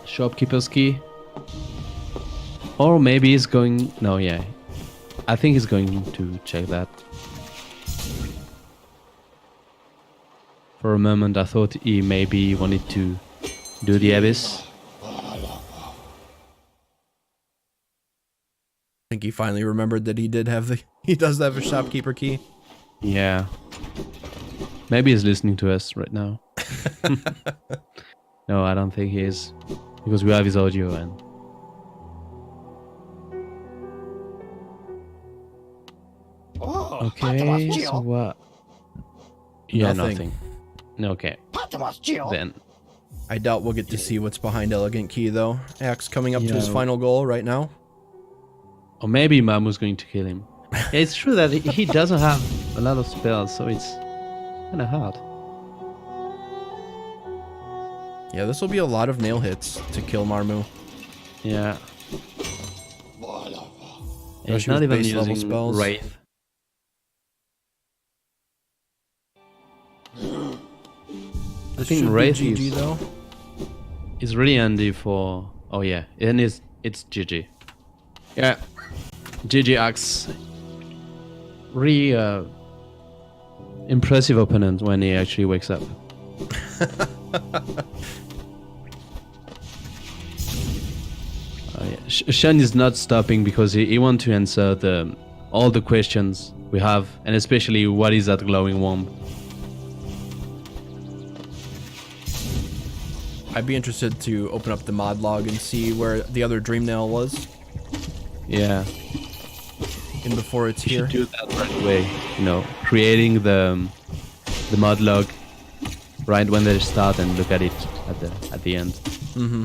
Shopkeeper's Key. Or maybe he's going... No, yeah. I think he's going to check that. For a moment I thought he maybe wanted to do the Abyss. I think he finally remembered that he does have a Shopkeeper key. Yeah. Maybe he's listening to us right now. No, I don't think he is. Because we have his audio and... Okay, so what? Yeah, nothing. Okay. Then. I doubt we'll get to see what's behind Elegant Key though. Ax coming up to his final goal right now. Or maybe Mamu's going to kill him. Yeah, it's true that he doesn't have a lot of spells, so it's kind of hard. Yeah, this will be a lot of nail hits to kill Marmu. Yeah. Especially It's not with even base level using spells. This think should be Wraith GG is- though. It's really handy for. Oh yeah, and it's GG. Yeah, GG Ax. Really impressive opponent when he actually wakes up. Yeah. Sean is not stopping because he wants to answer all the questions we have, and especially what is that glowing womb. I'd be interested to open up the mod log and see where the other Dreamnail was, Yeah, in before it's you here. should do that right away. You know, creating the mod log right when they start and look at it at the end. Mm-hmm.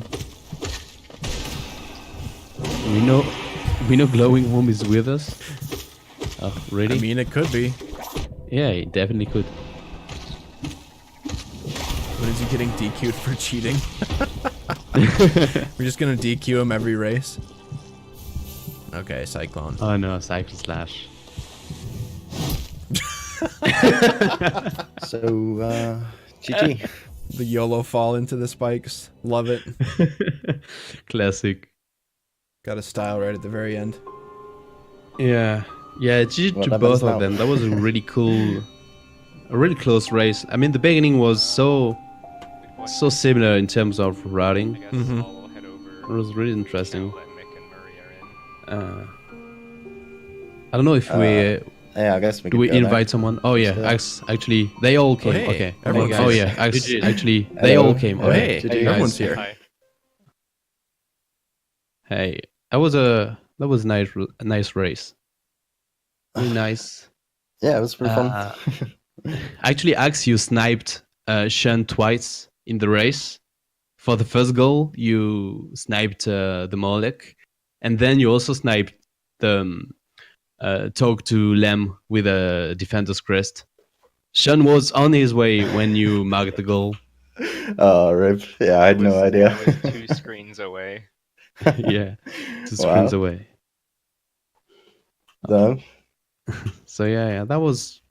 We know glowing womb is with us. Oh, really? I mean, it could be. Yeah, it definitely could. What is he getting DQ'd for cheating? We're just gonna DQ him every race. Okay, Cyclone. Oh no, Cycle Slash. So, GG. The YOLO fall into the spikes. Love it. Classic. Got a style right at the very end. Yeah, yeah. GG What to happens both now? of them. That was a really cool, a really close race. I mean, the beginning was so similar in terms of I routing. guess Mhm. I'll head over. It was really interesting. Let Mick and Murray are in. I don't know if we Yeah, I guess we do can we go there. invite someone. Oh yeah, Yeah. Actually, they all came. hey, Okay. everyone's Oh here. yeah, GG. actually, they Hello. all came. Oh, Okay. hey, GG, guys. everyone's here. Hi. Hey, that was a nice race. Really nice. Yeah, it was pretty fun. Actually, Ax2u sniped Sean twice in the race. For the first goal, you sniped the Molek, and then you also sniped the talk to Lem with a defender's crest. Sean was on his way when you marked the goal. Oh, rip. Yeah, I had no idea. I was 2 screens away. Yeah, 2 Wow. screens away. Damn. So yeah, that was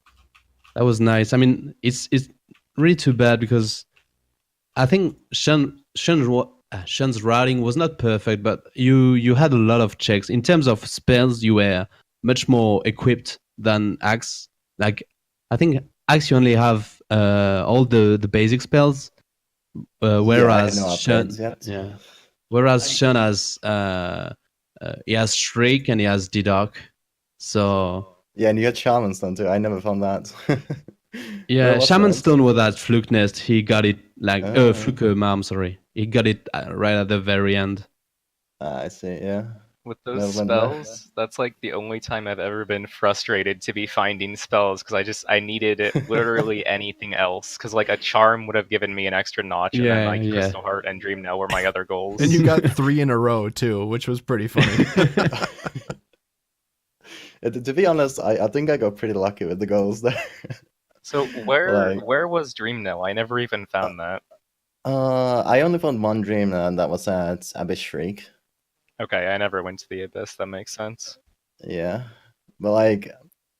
nice. I mean, it's really too bad because I think Sean's routing was not perfect, but you had a lot of checks in terms of spells. You were much more equipped than Ax. Like I think Ax you only have all the basic spells, whereas yeah, I had no Sean, upgrades yet. yeah, whereas Sean has he has Shriek and he has D-Dark. So Yeah, and you had Shaman Stone too. I never found that. yeah, what's Shaman that? Stone was that Fluke Nest. He got it like Oh. Fluke Marm, sorry. He got it right at the very end. I see, yeah. With Never those went there. spells, that's like the only time I've ever been frustrated to be finding spells because I needed it literally anything else because like a charm would have given me an extra notch and then Yeah, like yeah. Crystal Heart and Dream Now were my other goals. And you got 3 in a row too, which was pretty funny. To be honest, I think I got pretty lucky with the goals there. So where Like- where was Dream Now? I never even found that. I only found one dream, and that was at Abyss Shriek. Okay, I never went to the Abyss. That makes sense. Yeah. But like,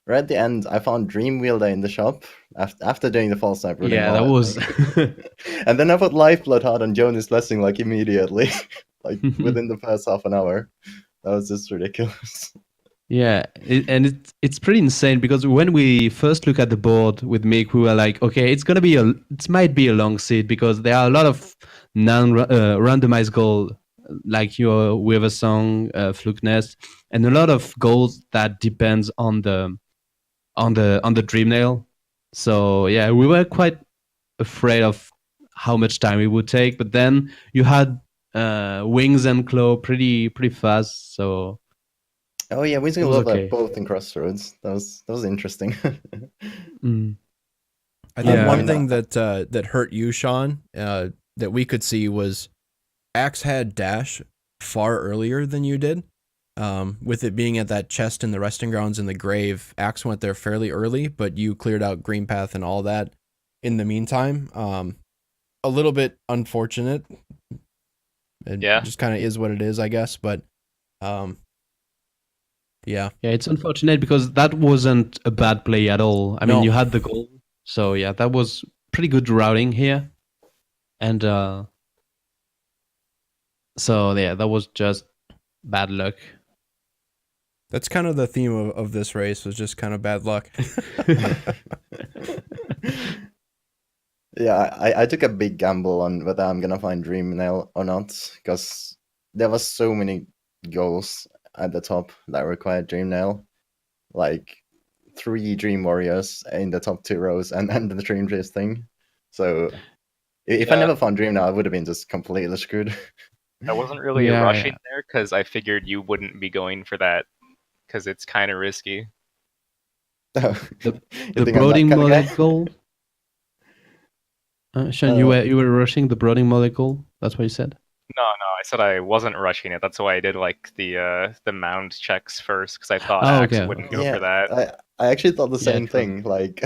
right at the end, I found Dream Wielder in the shop after doing the false snipe. really Yeah, well, that I was think. And then I put Lifeblood hard on Jonas Blessing like immediately, like within the first half an hour. That was just ridiculous. yeah, it's pretty insane because when we first look at the board with Mick, we were like, okay, it might be a long seed because there are a lot of randomized goals like your Weaver Song, Fluke Nest, and a lot of goals that depends on the Dream Nail. So yeah, we were quite afraid of how much time it would take, but then you had Wings and Claw pretty fast. So Oh yeah, we It can was love okay. that both in Crossroads. That was interesting. I think Yeah. one thing that hurt you, Sean, that we could see was Ax had dash far earlier than you did. With it being at that chest in the resting grounds in the grave, Ax went there fairly early, but you cleared out Green Path and all that in the meantime. A little bit unfortunate. It Yeah. just kind of is what it is, I guess. But yeah. yeah, it's unfortunate because that wasn't a bad play at all. I mean, No. you had the goal, so yeah, that was pretty good routing here. And so yeah, that was just bad luck. That's kind of the theme of this race, was just kind of bad luck. Yeah, I took a big gamble on whether I'm gonna find Dream Nail or not, because there was so many goals at the top that required Dream Nail, like 3 Dream Warriors in the top 2 rows, and the Dream Chase thing. So if I Yeah, never found Dream Nail, I would have been just completely screwed. I wasn't really Yeah, rushing yeah. there because I figured you wouldn't be going for that because it's kind of risky. So, The you the think I'm that brooding kind of guy? molecule. Sean, Uh, you were rushing the brooding molecule. That's what you said. No, no, I said I wasn't rushing it. That's why I did like the mound checks first because I thought Oh, Axe okay. wouldn't go for yeah, that. I actually thought the Yeah, same true. thing. Like,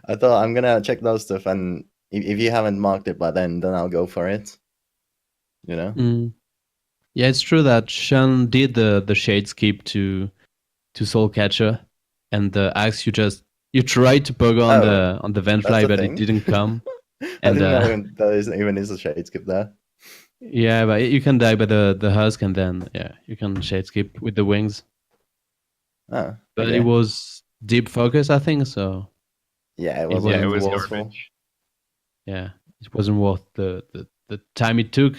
I thought I'm gonna check those stuff, and if you haven't marked it by then I'll go for it. You know? Mm. Yeah, it's true that Sean did the shade skip to Soul Catcher, and the axe you tried to bug Oh, on the vent that's fly, the but it thing. didn't come. I And didn't know even is a shade skip there. yeah, but you can die by the husk, and then yeah, you can shade skip with the wings. Oh, But it okay. was deep focus, I think. So Yeah, it it was Yeah, it like wasn't was worth. wasteful. garbage. Yeah, it wasn't worth the time it took,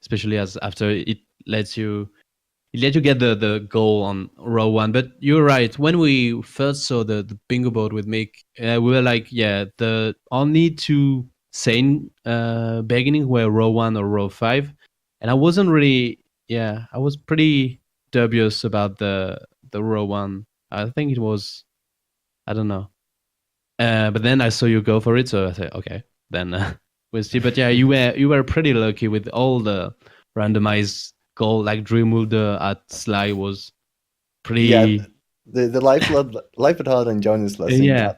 especially as after it let you get the goal on row one. But you're right. When we first saw the bingo board with Mick, we were like, yeah, the only two sane beginning were row one or row five, and I wasn't really. Yeah, I was pretty dubious about the row one. I think it was. I don't know. But then I saw you go for it, so I said, okay, then we'll see. But yeah, you were pretty lucky with all the randomized goal. Like Drew Mulder at Sly was Yeah, pretty. the life at heart and Jonas blessing Yeah,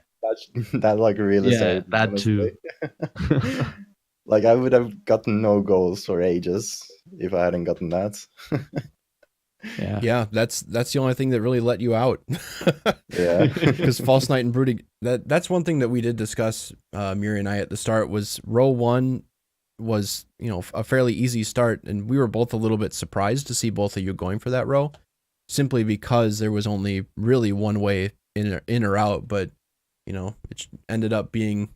that like really yeah, saved me, that honestly. too. Like I would have gotten no goals for ages if I hadn't gotten that. Yeah. Yeah, that's the only thing that really let you out. Yeah. Because False Knight and Brooding, that's one thing that we did discuss, Miri and I at the start, was row one was, a fairly easy start, and we were both a little bit surprised to see both of you going for that row, simply because there was only really one way in or out, but it ended up being,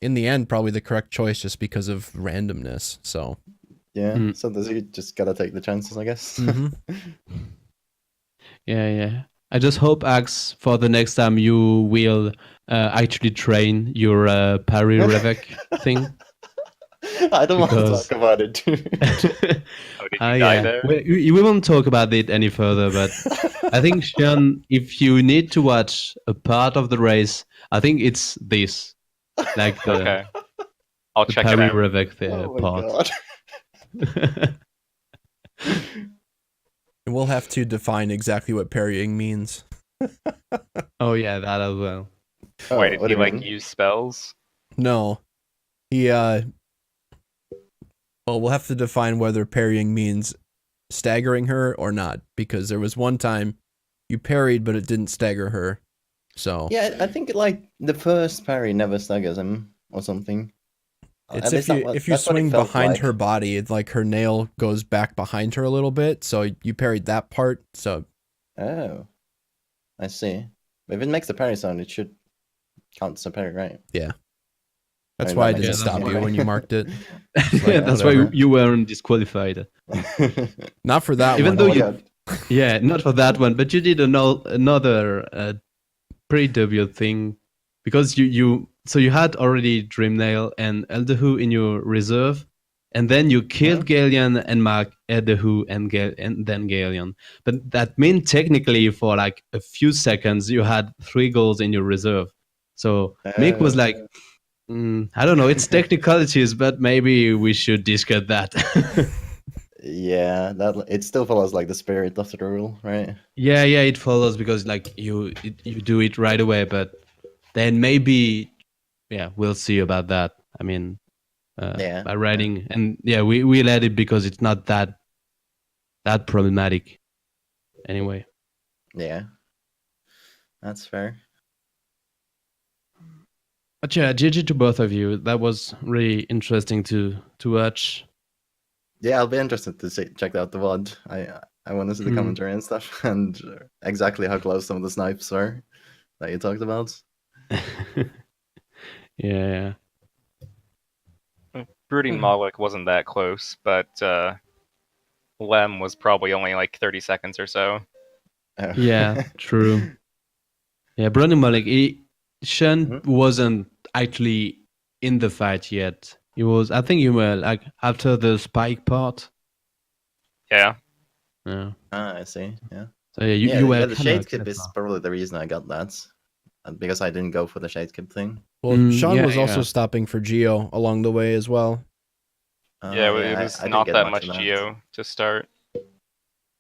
in the end, probably the correct choice just because of randomness. So Yeah. Mm. Sometimes you just gotta take the chances, I guess. mhm. Yeah, yeah. I just hope, Ax, for the next time you will actually train your parry Revek thing. I don't want to Because talk about it too much. Oh, did you die yeah, there? we won't talk about it any further. But I think, Sean, if you need to watch a part of the race, I think it's this, like Okay, I'll the check it parry out. Revek Oh my part. god. We'll have to define exactly what parrying means. Oh yeah, that as well. Wait, Oh, did what he do you like mean? use spells? No, he well, we'll have to define whether parrying means staggering her or not, because there was one time you parried but it didn't stagger her. So Yeah, I think like the first parry never staggers him or something. it's At least if you that's what it swing felt behind like. her body, it's like her nail goes back behind her a little bit. So you parried that part. So Oh, I see. If it makes the parry sound, it should count as a parry, right? yeah, I that's mean, why that I makes didn't Yeah, sense to that's stop me you why. when you anyway. marked it. Yeah, Like, that's why whatever. you weren't disqualified. Not for that Even one. though Oh my you, god. yeah, not for that one, but you did another pretty dubious thing, because so you had already Dreamnail and Elderhu in your reserve, and then you killed Galeon and marked Elderhu and then Galeon. But that meant technically for like a few seconds you had 3 goals in your reserve. So Mick was Oh. like, I don't know, it's technicalities, but maybe we should discuss that. Yeah, that it still follows like the spirit of the rule, right? Yeah, yeah, it follows because like you do it right away, but then maybe yeah, we'll see about that. I mean, Yeah. by writing, and yeah, we let it because it's not that problematic anyway. Yeah. That's fair. But yeah, GG to both of you. That was really interesting to watch. Yeah, I'll be interested to check out the VOD. I want to see the commentary and stuff, and exactly how close some of the snipes are that you talked about. Yeah. Brooding Moloch wasn't that close, but Lem was probably only like 30 seconds or so. Yeah, true. Yeah, Brooding Moloch, Sean wasn't actually in the fight yet. He was, I think you were like after the spike part. Yeah. Yeah. I see. Yeah. So yeah, you were. Yeah, the shade kip is probably the reason I got that, because I didn't go for the shade kip thing. Well, Sean was also stopping for Geo along the way as well. Yeah, it was not that much Geo to start.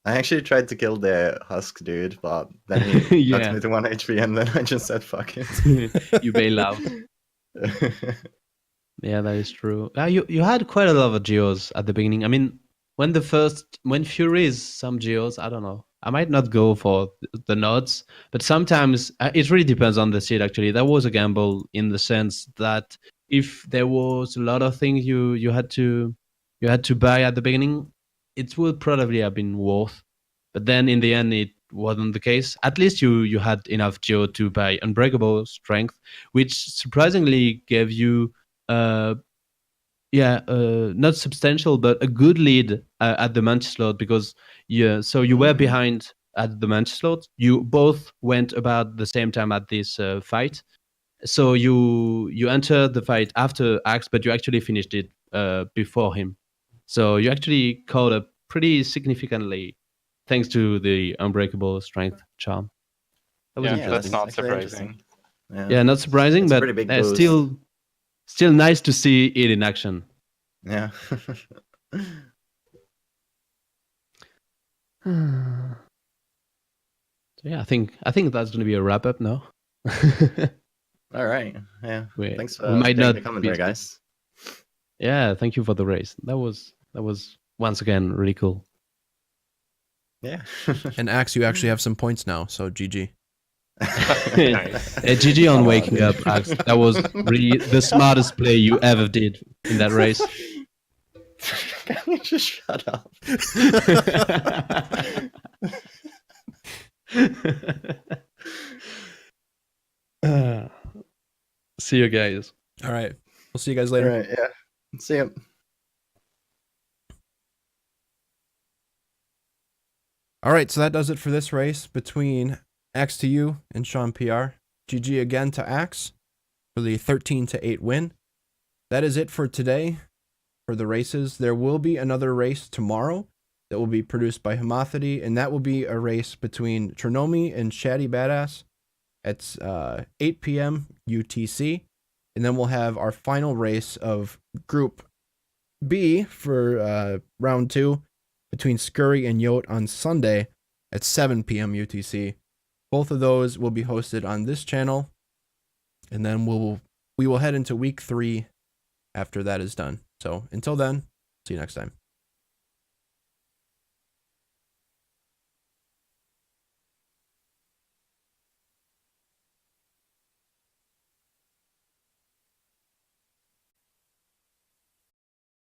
I actually tried to kill the Husk dude, but then he knocked me to 1 HP, and then I just said fuck it. You bail out. Yeah, that is true. You had quite a lot of Geos at the beginning. I mean, when Fury is some Geos, I don't know. I might not go for the nods, but sometimes it really depends on the seed. Actually, that was a gamble in the sense that if there was a lot of things you had to buy at the beginning, it would probably have been worth. But then in the end, it wasn't the case. At least you had enough Geo to buy Unbreakable Strength, which surprisingly gave you not substantial, but a good lead at the mantis slot, because so you were behind at the mantis slot. You both went about the same time at this fight. So you entered the fight after Ax, but you actually finished it before him. So you actually caught up pretty significantly thanks to the Unbreakable Strength charm. That was interesting. That's not surprising. Yeah, not surprising, but still nice to see it in action. Yeah. So yeah, I think that's going to be a wrap up now. All right. Yeah. Thanks for the commentary, guys. Yeah, thank you for the race. That was once again really cool. Yeah. And Ax, you actually have some points now, so GG. GG on waking up, Ax. That was really the smartest play you ever did in that race. Can you just shut up? See you guys. All right. We'll see you guys later. All right, yeah. See you. All right, so that does it for this race between Ax2u and Seanpr. GG again to Ax for the 13-8 win. That is it for today for the races. There will be another race tomorrow that will be produced by Hamathity, and that will be a race between Trinomi and Shaddy Badass at 8 p.m. UTC. And then we'll have our final race of Group B for round 2 between Scurry and Yote on Sunday at 7 p.m. UTC. Both of those will be hosted on this channel, and then we will head into week 3 after that is done. So until then, see you next time.